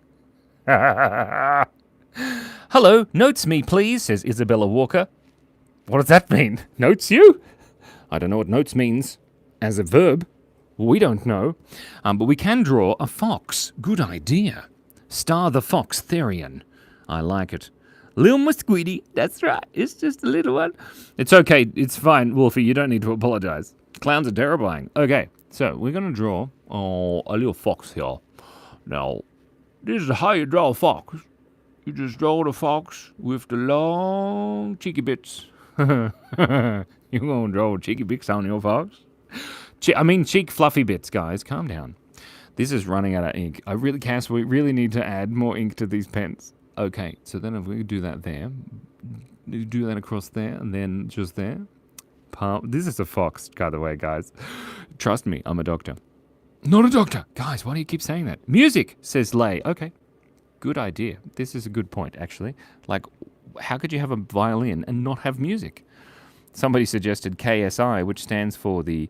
Hello, notes me, please, says Isabella Walker. What does that mean? Notes you? I don't know what notes means as a verb. We don't know. But we can draw a fox. Good idea. Star the fox Therian. I like it. Little mosquito. That's right. It's just a little one. It's okay. It's fine, Wolfie. You don't need to apologize. Clowns are terrifying. Okay, so we're going to draw a little fox here. Now, this is how you draw a fox. You just draw the fox with the long cheeky bits. You gonna draw cheeky bits on your fox? Cheek fluffy bits, guys. Calm down. This is running out of ink. We really need to add more ink to these pens. Okay, so then if we do that there, do that across there, and then just there. This is a fox, by the way, guys. Trust me, I'm a doctor. Not a doctor. Guys, why do you keep saying that? Music, says Lay. Okay, good idea. This is a good point, actually. Like, how could you have a violin and not have music? Somebody suggested KSI, which stands for the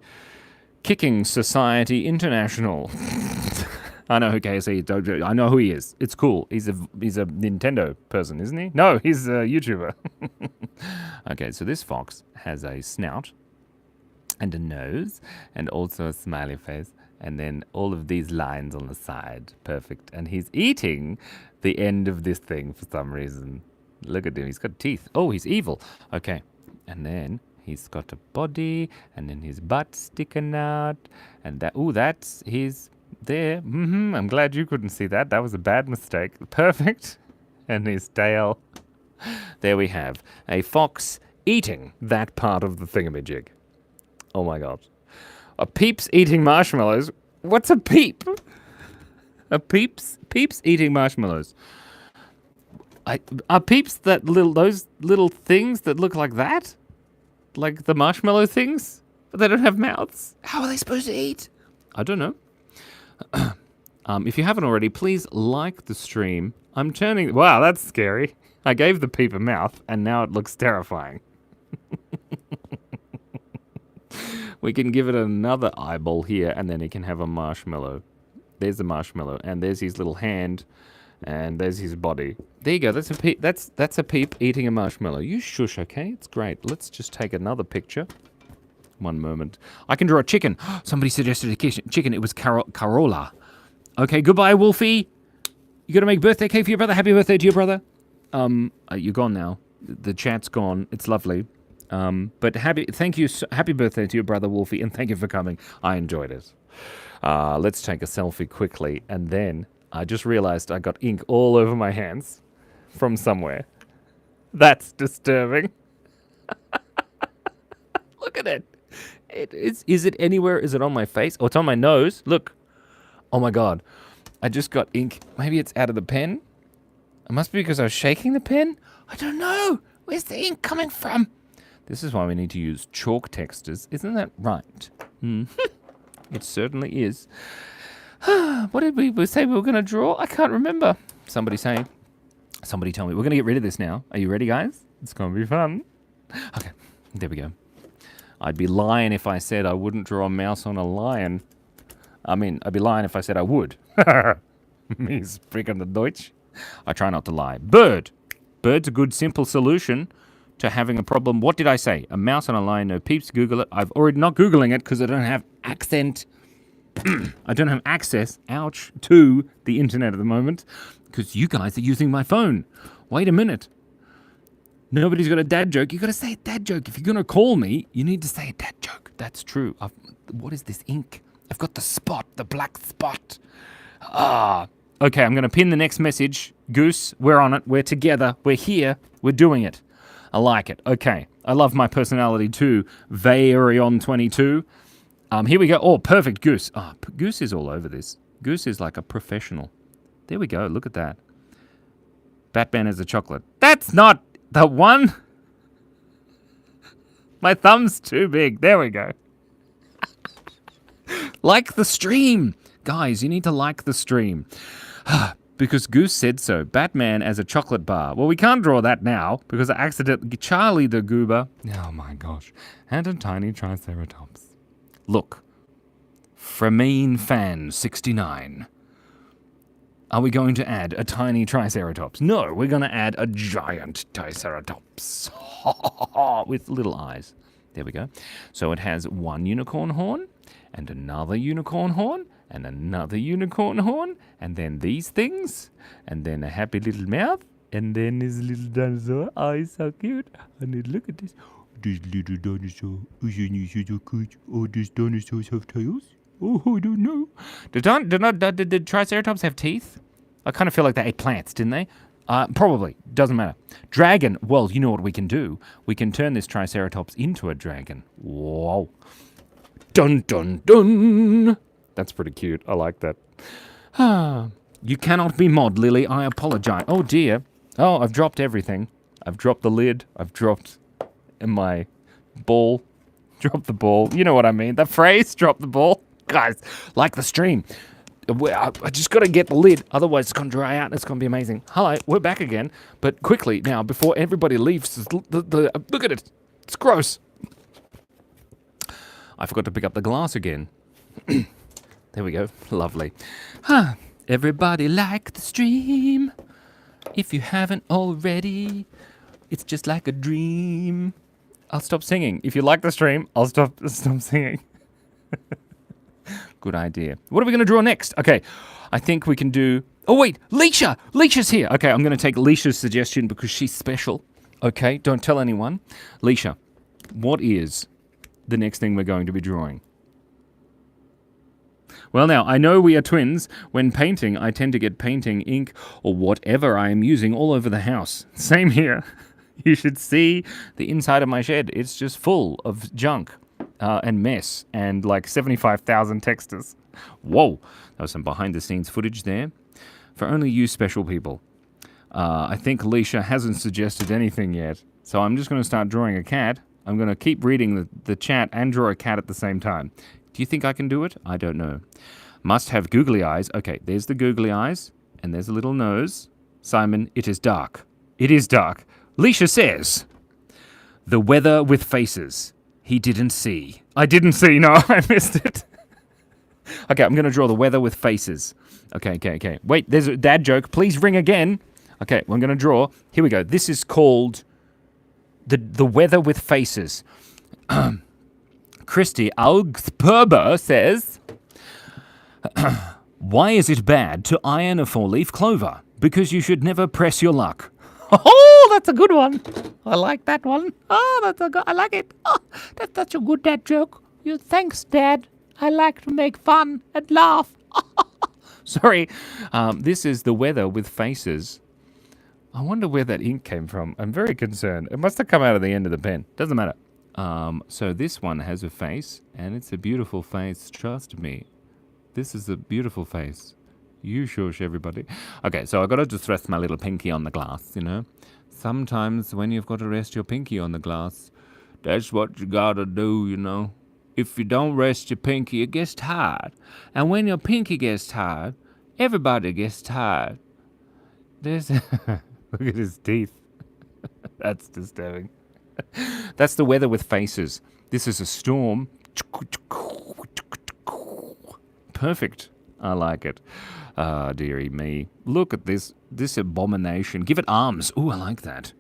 Kicking Society International. I know who KSI is. I know who he is. It's cool. He's a Nintendo person, isn't he? No, he's a YouTuber. Okay, so this fox has a snout and a nose and also a smiley face. And then all of these lines on the side. Perfect. And he's eating the end of this thing for some reason. Look at him. He's got teeth. Oh, he's evil. Okay. And then he's got a body. And then his butt sticking out. And that's his there. I'm glad you couldn't see that. That was a bad mistake. Perfect. And his tail. There we have a fox eating that part of the thingamajig. Oh my God. A peep's eating marshmallows? What's a peep? A peeps eating marshmallows. Are peeps those little things that look like that? Like the marshmallow things? But they don't have mouths. How are they supposed to eat? I don't know. If you haven't already, please like the stream. Wow, that's scary. I gave the peep a mouth, and now it looks terrifying. We can give it another eyeball here, and then it can have a marshmallow. There's the marshmallow, and there's his little hand, and there's his body. There you go. That's a peep. That's a peep eating a marshmallow. You shush, okay? It's great. Let's just take another picture. One moment. I can draw a chicken. Somebody suggested a chicken. It was Carola. Okay, goodbye, Wolfie. You got to make birthday cake for your brother. Happy birthday to your brother. You're gone now. The chat's gone. It's lovely. But thank you. Happy birthday to your brother, Wolfie, and thank you for coming. I enjoyed it. Let's take a selfie quickly, and then I just realized I got ink all over my hands from somewhere. That's disturbing. Look at it. Is it anywhere? Is it on my face? Oh, it's on my nose. Look. Oh my God. I just got ink. Maybe it's out of the pen. It must be because I was shaking the pen. I don't know. Where's the ink coming from? This is why we need to use chalk textures. Isn't that right? It certainly is. What did we say we were going to draw? I can't remember. Somebody tell me. We're going to get rid of this now. Are you ready, guys? It's going to be fun. Okay, there we go. I'd be lying if I said I wouldn't draw a mouse on a lion. I'd be lying if I said I would. Me freaking the Deutsch. I try not to lie. Bird. Bird's a good, simple solution to having a problem. What did I say? A mouse on a lion, no peeps. Google it. I've already not Googling it because I don't have accent. I don't have access, ouch, to the internet at the moment because you guys are using my phone. Wait a minute. Nobody's got a dad joke. You got to say a dad joke. If you're going to call me, you need to say a dad joke. That's true. What is this ink? I've got the spot, the black spot. Okay, I'm going to pin the next message. Goose, we're on it. We're together. We're here. We're doing it. I like it. Okay. I love my personality too. Vaerion22. Here we go. Oh, perfect, Goose. Goose is all over this. Goose is like a professional. There we go. Look at that. Batman is a chocolate. That's not the one. My thumb's too big. There we go. Like the stream. Guys, you need to like the stream. Because Goose said so. Batman as a chocolate bar. Well, we can't draw that now because I accidentally... Charlie the Goober. Oh my gosh. And a tiny Triceratops. Look. Fremine Fan 69. Are we going to add a tiny Triceratops? No, we're going to add a giant Triceratops. With little eyes. There we go. So it has one unicorn horn and another unicorn horn and another unicorn horn, and then these things, and then a happy little mouth, And then his little dinosaur. Oh, he's so cute. And look at this. This little dinosaur. Isn't he so cute? Oh, does dinosaurs have tails? Oh, I don't know. Did Triceratops have teeth? I kind of feel like they ate plants, didn't they? Probably. Doesn't matter. Dragon. Well, you know what we can do? We can turn this Triceratops into a dragon. Whoa. Dun, dun, dun. That's pretty cute. I like that. You cannot be mod, Lily. I apologize. Oh, dear. Oh, I've dropped everything. I've dropped the lid. I've dropped my ball. Drop the ball. You know what I mean. The phrase, drop the ball. Guys, like the stream. I just got to get the lid. Otherwise, it's going to dry out and it's going to be amazing. Hello, we're back again. But quickly, now, before everybody leaves, look at it. It's gross. I forgot to pick up the glass again. There we go. Lovely. Everybody like the stream. If you haven't already, it's just like a dream. I'll stop singing. If you like the stream, I'll stop singing. Good idea. What are we going to draw next? Okay, I think we can do... Oh, wait, Leisha! Leisha's here. Okay, I'm going to take Leisha's suggestion because she's special. Okay, don't tell anyone. Leisha, what is the next thing we're going to be drawing? Well, now, I know we are twins. When painting, I tend to get painting, ink, or whatever I am using all over the house. Same here. You should see the inside of my shed. It's just full of junk and mess and like 75,000 textures. Whoa. That was some behind-the-scenes footage there. For only you special people. I think Leisha hasn't suggested anything yet. So I'm just going to start drawing a cat. I'm going to keep reading the chat and draw a cat at the same time. Do you think I can do it? I don't know. Must have googly eyes. Okay, there's the googly eyes. And there's a little nose. Simon, it is dark. It is dark. Leisha says, the weather with faces. He didn't see. I didn't see. No, I missed it. Okay, I'm going to draw the weather with faces. Okay. Wait, there's a dad joke. Please ring again. Okay, well, I'm going to draw. Here we go. This is called the weather with faces. Christy Augsperber says, why is it bad to iron a 4-leaf clover? Because you should never press your luck. Oh, that's a good one. I like that one. Oh, I like it. Oh, that's such a good dad joke. Thanks, Dad. I like to make fun and laugh. Sorry. This is the weather with faces. I wonder where that ink came from. I'm very concerned. It must have come out of the end of the pen. Doesn't matter. So this one has a face, and it's a beautiful face. Trust me. This is a beautiful face. You shush, everybody. Okay, so I've got to just rest my little pinky on the glass, you know. Sometimes when you've got to rest your pinky on the glass, that's what you got to do, you know. If you don't rest your pinky, it gets tired. And when your pinky gets tired, everybody gets tired. Look at his teeth. That's disturbing. That's the weather with faces. This is a storm. Perfect. I like it. Ah, dearie me. Look at this abomination. Give it arms. Ooh, I like that.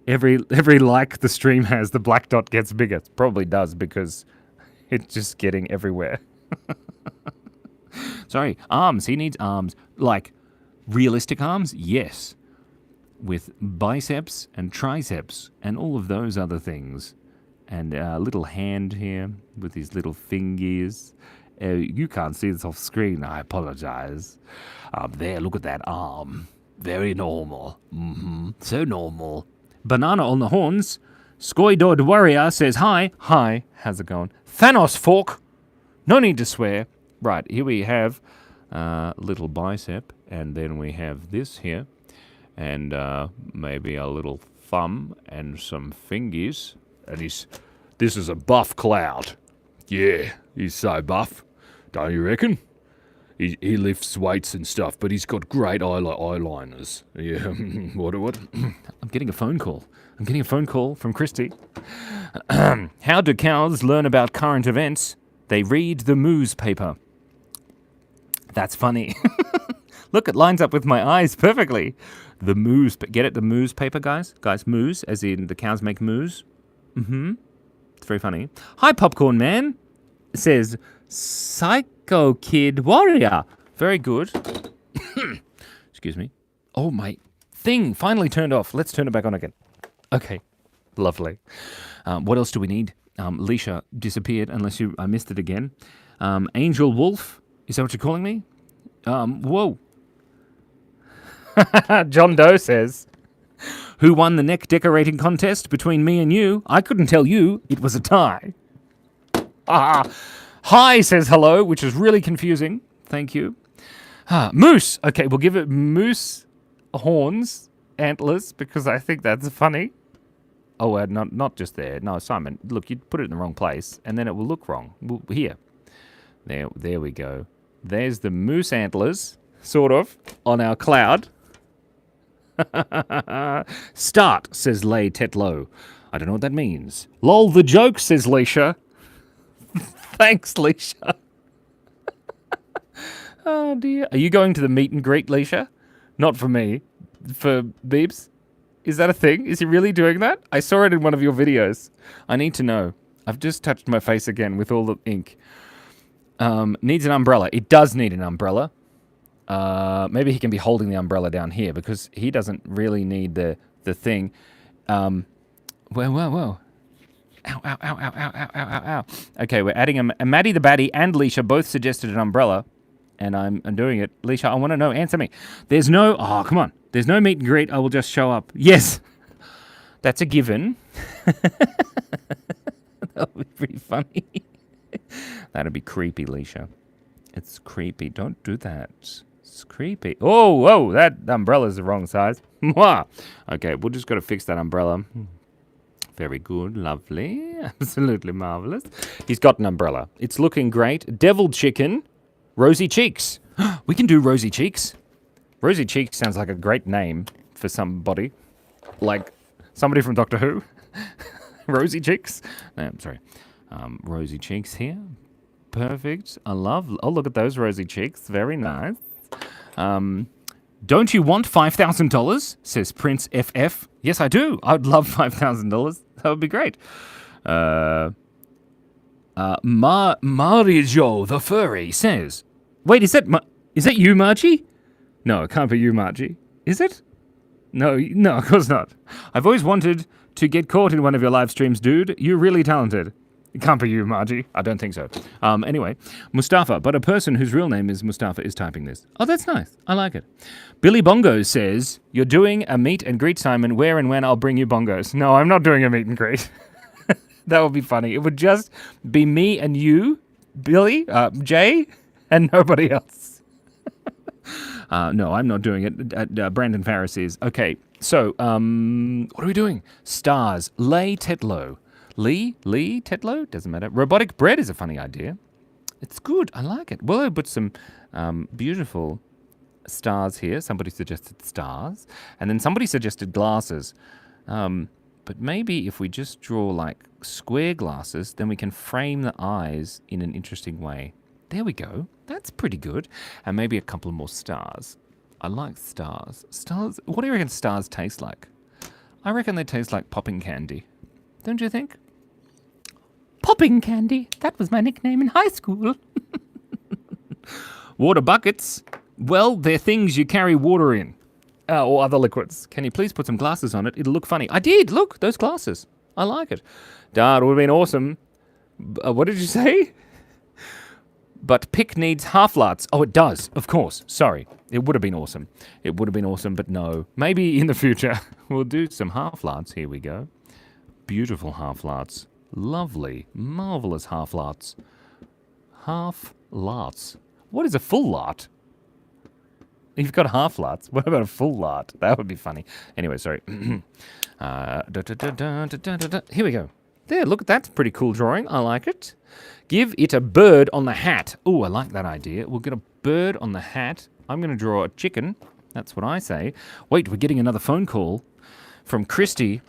Every like the stream has, the black dot gets bigger. It probably does because it's just getting everywhere. Sorry, arms. He needs arms. Like, realistic arms? Yes. With biceps and triceps and all of those other things. And a little hand here with his little fingers. You can't see this off screen. I apologize. There, look at that arm. Very normal. So normal. Banana on the horns. Skoydod Warrior says hi. Hi, how's it going? Thanos fork. No need to swear. Right, here we have little bicep. And then we have this here. And maybe a little thumb and some fingers. And this is a buff cloud. Yeah, he's so buff. Don't you reckon? He lifts weights and stuff, but he's got great eyeliners. Yeah, what? I'm getting a phone call. I'm getting a phone call from Christy. How do cows learn about current events? They read the moose paper. That's funny. Look, it lines up with my eyes perfectly. The moose, get it? The moose paper, guys? Guys, moose, as in the cows make moose. It's very funny. Hi, Popcorn Man. It says, Psycho Kid Warrior. Very good. Excuse me. Oh, my thing finally turned off. Let's turn it back on again. Okay, lovely. What else do we need? Leisha disappeared, unless I missed it again. Angel Wolf, is that what you're calling me? Whoa. John Doe says, who won the neck decorating contest between me and you? I couldn't tell you. It was a tie. Hi says hello, which is really confusing. Thank you. Moose. Okay, we'll give it moose horns, antlers, because I think that's funny. Oh, not just there. No, Simon, look, you put it in the wrong place, and then it will look wrong. Here. There we go. There's the moose antlers, sort of, on our cloud. Start, says Lay Tetlow. I don't know what that means. Lol the joke, says Leisha. Thanks, Leisha. Oh, dear. Are you going to the meet and greet, Leisha? Not for me. For Beebs? Is that a thing? Is he really doing that? I saw it in one of your videos. I need to know. I've just touched my face again with all the ink. Needs an umbrella. It does need an umbrella. Maybe he can be holding the umbrella down here because he doesn't really need the thing. Whoa. Ow, ow, ow, ow, ow, ow, ow, ow, ow. Okay, we're adding Maddie the Baddie and Leisha both suggested an umbrella, and I'm doing it. Leisha, I want to know. Answer me. There's no... Oh, come on. There's no meet and greet. I will just show up. Yes. That's a given. That would be pretty funny. That'd be creepy, Leisha. It's creepy. Don't do that. It's creepy. Oh, whoa, that umbrella's the wrong size. Okay, we'll just got to fix that umbrella. Very good, lovely, absolutely marvelous. He's got an umbrella. It's looking great. Deviled chicken, rosy cheeks. We can do rosy cheeks. Rosy cheeks sounds like a great name for somebody, like somebody from Doctor Who. Rosy cheeks. No, I'm sorry. Rosy cheeks here. Perfect. I love... Oh, look at those rosy cheeks. Very nice. Don't you want $5,000? Says Prince FF. Yes, I do. I'd love $5,000. That would be great. Marijo the furry says... Wait, is that you, Margie? No, it can't be you, Margie. Is it? No, of course not. I've always wanted to get caught in one of your live streams, dude. You're really talented. It can't be you, Margie. I don't think so. Anyway, Mustafa, but a person whose real name is Mustafa is typing this. Oh, that's nice. I like it. Billy Bongo says, you're doing a meet and greet, Simon. Where and when I'll bring you bongos. No, I'm not doing a meet and greet. That would be funny. It would just be me and you, Billy, Jay, and nobody else. No, I'm not doing it. Brandon Farris is. Okay, so, what are we doing? Stars. Lay Tetlow. Lee Tetlow? Doesn't matter. Robotic bread is a funny idea. It's good. I like it. Well, I put some beautiful stars here. Somebody suggested stars. And then somebody suggested glasses. But maybe if we just draw like square glasses, then we can frame the eyes in an interesting way. There we go. That's pretty good. And maybe a couple more stars. I like stars. Stars. What do you reckon stars taste like? I reckon they taste like popping candy. Don't you think? Popping candy. That was my nickname in high school. Water buckets. Well, they're things you carry water in. Or other liquids. Can you please put some glasses on it? It'll look funny. I did. Look, those glasses. I like it. Dad, it would have been awesome. What did you say? But pick needs half-lots. Oh, it does. Of course. Sorry. It would have been awesome. It would have been awesome, but no. Maybe in the future. We'll do some half-lots. Here we go. Beautiful half-lots. Lovely. Marvelous half-lots. Half-lots. What is a full lot? You've got half-lots. What about a full lot? That would be funny. Anyway, sorry. Here we go. There, look, that's a pretty cool drawing. I like it. Give it a bird on the hat. Oh, I like that idea. We'll get a bird on the hat. I'm going to draw a chicken. That's what I say. Wait, we're getting another phone call from Christy.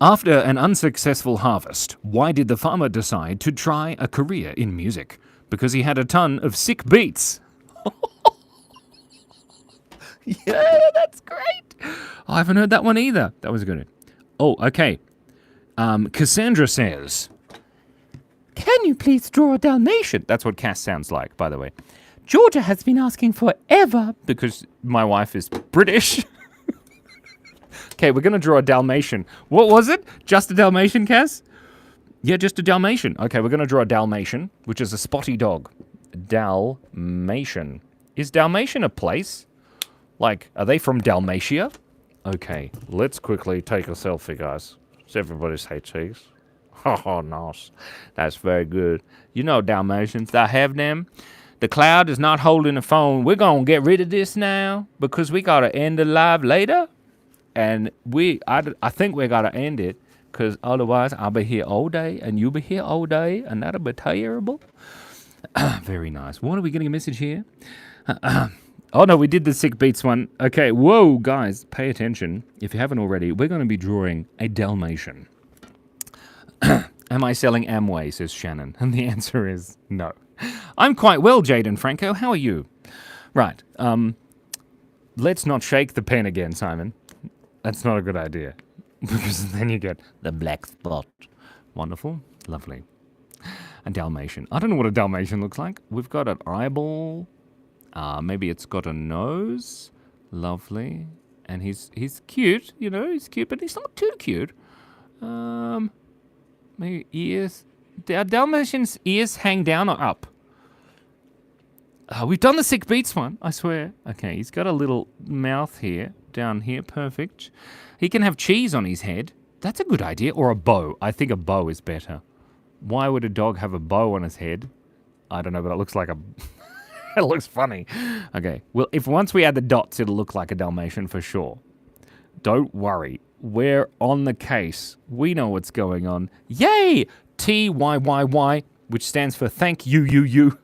After an unsuccessful harvest, why did the farmer decide to try a career in music? Because he had a ton of sick beats. Yeah, that's great. I haven't heard that one either. That was a good one. Oh, okay. Cassandra says, can you please draw a Dalmatian? That's what Cass sounds like, by the way. Georgia has been asking forever because my wife is British. Okay, we're going to draw a Dalmatian. What was it? Just a Dalmatian, Cass? Yeah, just a Dalmatian. Okay, we're going to draw a Dalmatian, which is a spotty dog. Dalmatian. Is Dalmatian a place? Like, are they from Dalmatia? Okay, let's quickly take a selfie, guys. Does everybody say cheese? Oh, nice. That's very good. You know Dalmatians, I have them. The cloud is not holding the phone. We're going to get rid of this now because we got to end the live later. And I think we got to end it because otherwise I'll be here all day and you'll be here all day and that'll be terrible. Very nice. What are we getting a message here? Oh, no, we did the sick beats one. Okay, whoa, guys, pay attention. If you haven't already, we're going to be drawing a Dalmatian. Am I selling Amway, says Shannon. And the answer is no. I'm quite well, Jaden Franco. How are you? Right. Let's not shake the pen again, Simon. That's not a good idea. Because then you get the black spot. Wonderful. Lovely. A Dalmatian. I don't know what a Dalmatian looks like. We've got an eyeball. Maybe it's got a nose. Lovely. And he's cute. You know, he's cute, but he's not too cute. Maybe ears. Are Dalmatians' ears hang down or up? We've done the sick beats one, I swear. Okay, he's got a little mouth here, down here, perfect. He can have cheese on his head. That's a good idea. Or a bow. I think a bow is better. Why would a dog have a bow on his head? I don't know, but it looks like a... it looks funny. Okay, well, if once we add the dots, it'll look like a Dalmatian for sure. Don't worry. We're on the case. We know what's going on. Yay! TYYY, which stands for thank you.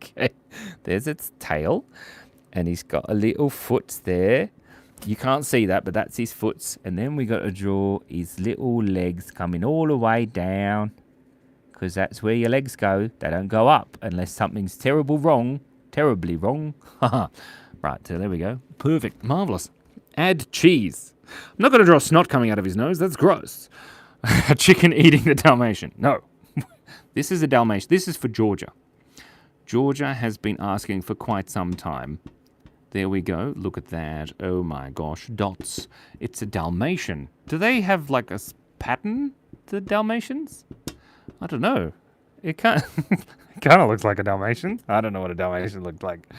Okay, there's its tail. And he's got a little foot there. You can't see that, but that's his foots. And then we got to draw his little legs coming all the way down. Because that's where your legs go. They don't go up unless something's terribly wrong. Right, so there we go. Perfect. Marvellous. Add cheese. I'm not going to draw snot coming out of his nose. That's gross. A chicken eating the Dalmatian. No. This is a Dalmatian. This is for Georgia. Georgia has been asking for quite some time. There we go. Look at that. Oh my gosh. Dots. It's a Dalmatian. Do they have like a pattern, the Dalmatians? I don't know. It kind of looks like a Dalmatian. I don't know what a Dalmatian looked like.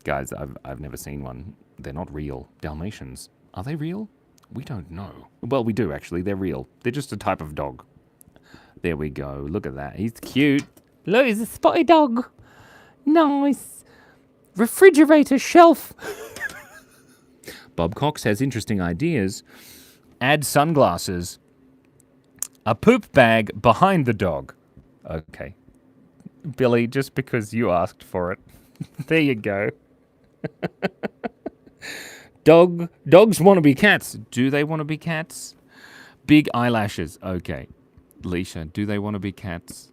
Guys, I've never seen one. They're not real. Dalmatians. Are they real? We don't know. Well, we do, actually. They're real. They're just a type of dog. There we go. Look at that. He's cute. Look, he's a spotty dog. Nice. Refrigerator shelf. Bob Cox has interesting ideas. Add sunglasses. A poop bag behind the dog. Okay. Billy, just because you asked for it. There you go. Dogs want to be cats. Do they want to be cats? Big eyelashes. Okay. Leisha, do they want to be cats?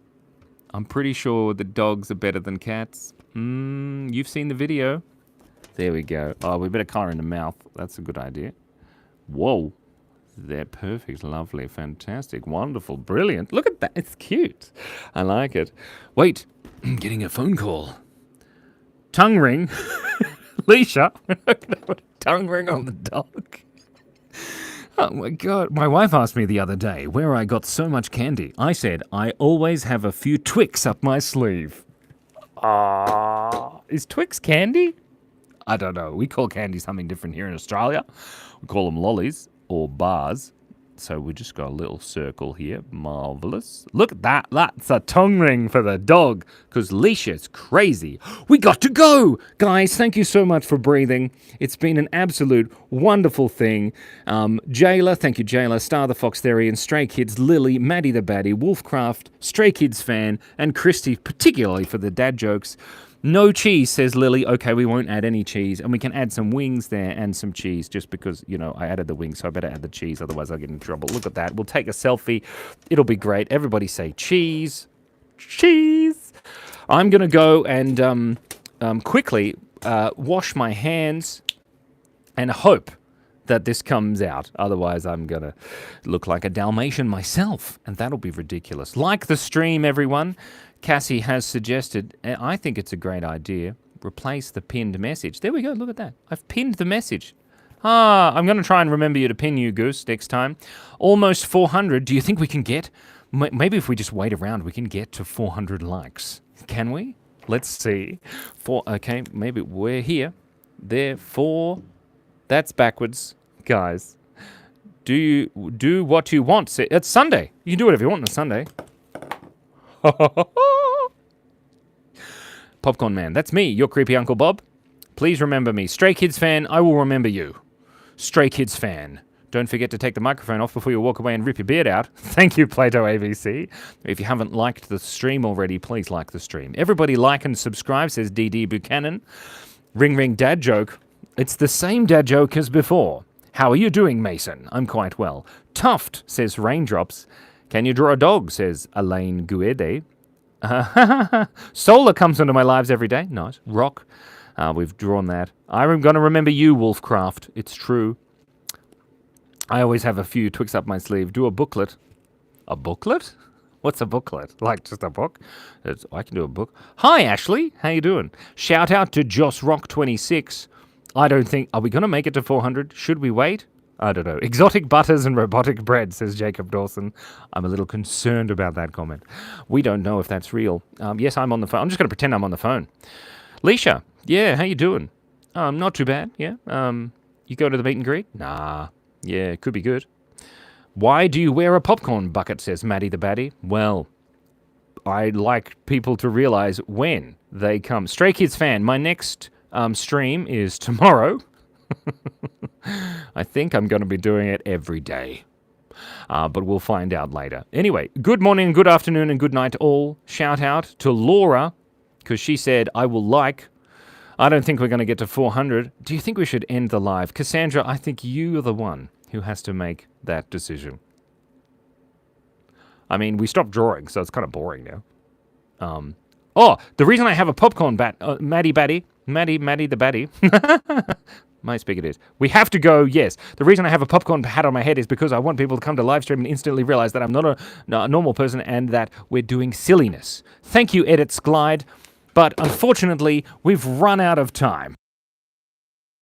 I'm pretty sure the dogs are better than cats. You've seen the video. There we go. Oh, we better color in the mouth. That's a good idea. Whoa. They're perfect. Lovely. Fantastic. Wonderful. Brilliant. Look at that. It's cute. I like it. Wait. I'm getting a phone call. Tongue ring. Leisha. Tongue ring on the dog. Oh my God. My wife asked me the other day where I got so much candy. I said, I always have a few Twix up my sleeve. Is Twix candy? I don't know. We call candy something different here in Australia. We call them lollies or bars. So we just got a little circle here. Marvellous. Look at that. That's a tongue ring for the dog. Because Leisha's crazy. We got to go. Guys, thank you so much for breathing. It's been an absolute wonderful thing. Jayla, thank you, Jayla. Star the Fox Therian, Stray Kids, Lily, Maddie the Baddie, Wolfcraft, Stray Kids fan, and Christy, particularly for the dad jokes. No cheese, says Lily. Okay, we won't add any cheese. And we can add some wings there and some cheese just because, you know, I added the wings, so I better add the cheese. Otherwise, I'll get in trouble. Look at that. We'll take a selfie. It'll be great. Everybody say cheese. Cheese. I'm going to go and quickly wash my hands and hope that this comes out. Otherwise, I'm going to look like a Dalmatian myself, and that'll be ridiculous. Like the stream, everyone. Cassie has suggested, I think it's a great idea, replace the pinned message. There we go, look at that. I've pinned the message. I'm going to try and remember you to pin you, Goose, next time. Almost 400. Do you think we can get... Maybe if we just wait around, we can get to 400 likes. Can we? Let's see. Okay, maybe we're here. There, 4... That's backwards. Guys, do what you want. It's Sunday. You can do whatever you want on a Sunday. Popcorn Man, that's me, your creepy Uncle Bob. Please remember me. Stray Kids fan, I will remember you. Stray Kids fan. Don't forget to take the microphone off before you walk away and rip your beard out. Thank you, Plato ABC. If you haven't liked the stream already, please like the stream. Everybody like and subscribe, says DD Buchanan. Ring ring dad joke. It's the same dad joke as before. How are you doing, Mason? I'm quite well. Tuft, says Raindrops. Can you draw a dog, says Elaine Guede. Solar comes into my lives every day. Nice. Rock. We've drawn that. I'm going to remember you, Wolfcraft. It's true. I always have a few tricks up my sleeve. Do a booklet. A booklet? What's a booklet? Like just a book? I can do a book. Hi, Ashley. How you doing? Shout out to Joss Rock 26. I don't think... Are we going to make it to 400? Should we wait? I don't know. Exotic butters and robotic bread, says Jacob Dawson. I'm a little concerned about that comment. We don't know if that's real. Yes, I'm on the phone. I'm just going to pretend I'm on the phone. Leisha, yeah, how you doing? Not too bad, yeah. You go to the meet and greet? Nah. Yeah, could be good. Why do you wear a popcorn bucket, says Maddie the Baddie? Well, I'd like people to realize when they come. Stray Kids fan, my next stream is tomorrow. I think I'm going to be doing it every day. But we'll find out later. Anyway, good morning, good afternoon, and good night to all. Shout out to Laura, because she said, I will like. I don't think we're going to get to 400. Do you think we should end the live? Cassandra, I think you're the one who has to make that decision. I mean, we stopped drawing, so it's kind of boring now. The reason I have a popcorn bat, Maddie the Baddie. My speak it is. We have to go, yes. The reason I have a popcorn hat on my head is because I want people to come to live stream and instantly realize that I'm not a normal person and that we're doing silliness. Thank you, Edits Glide. But unfortunately, we've run out of time.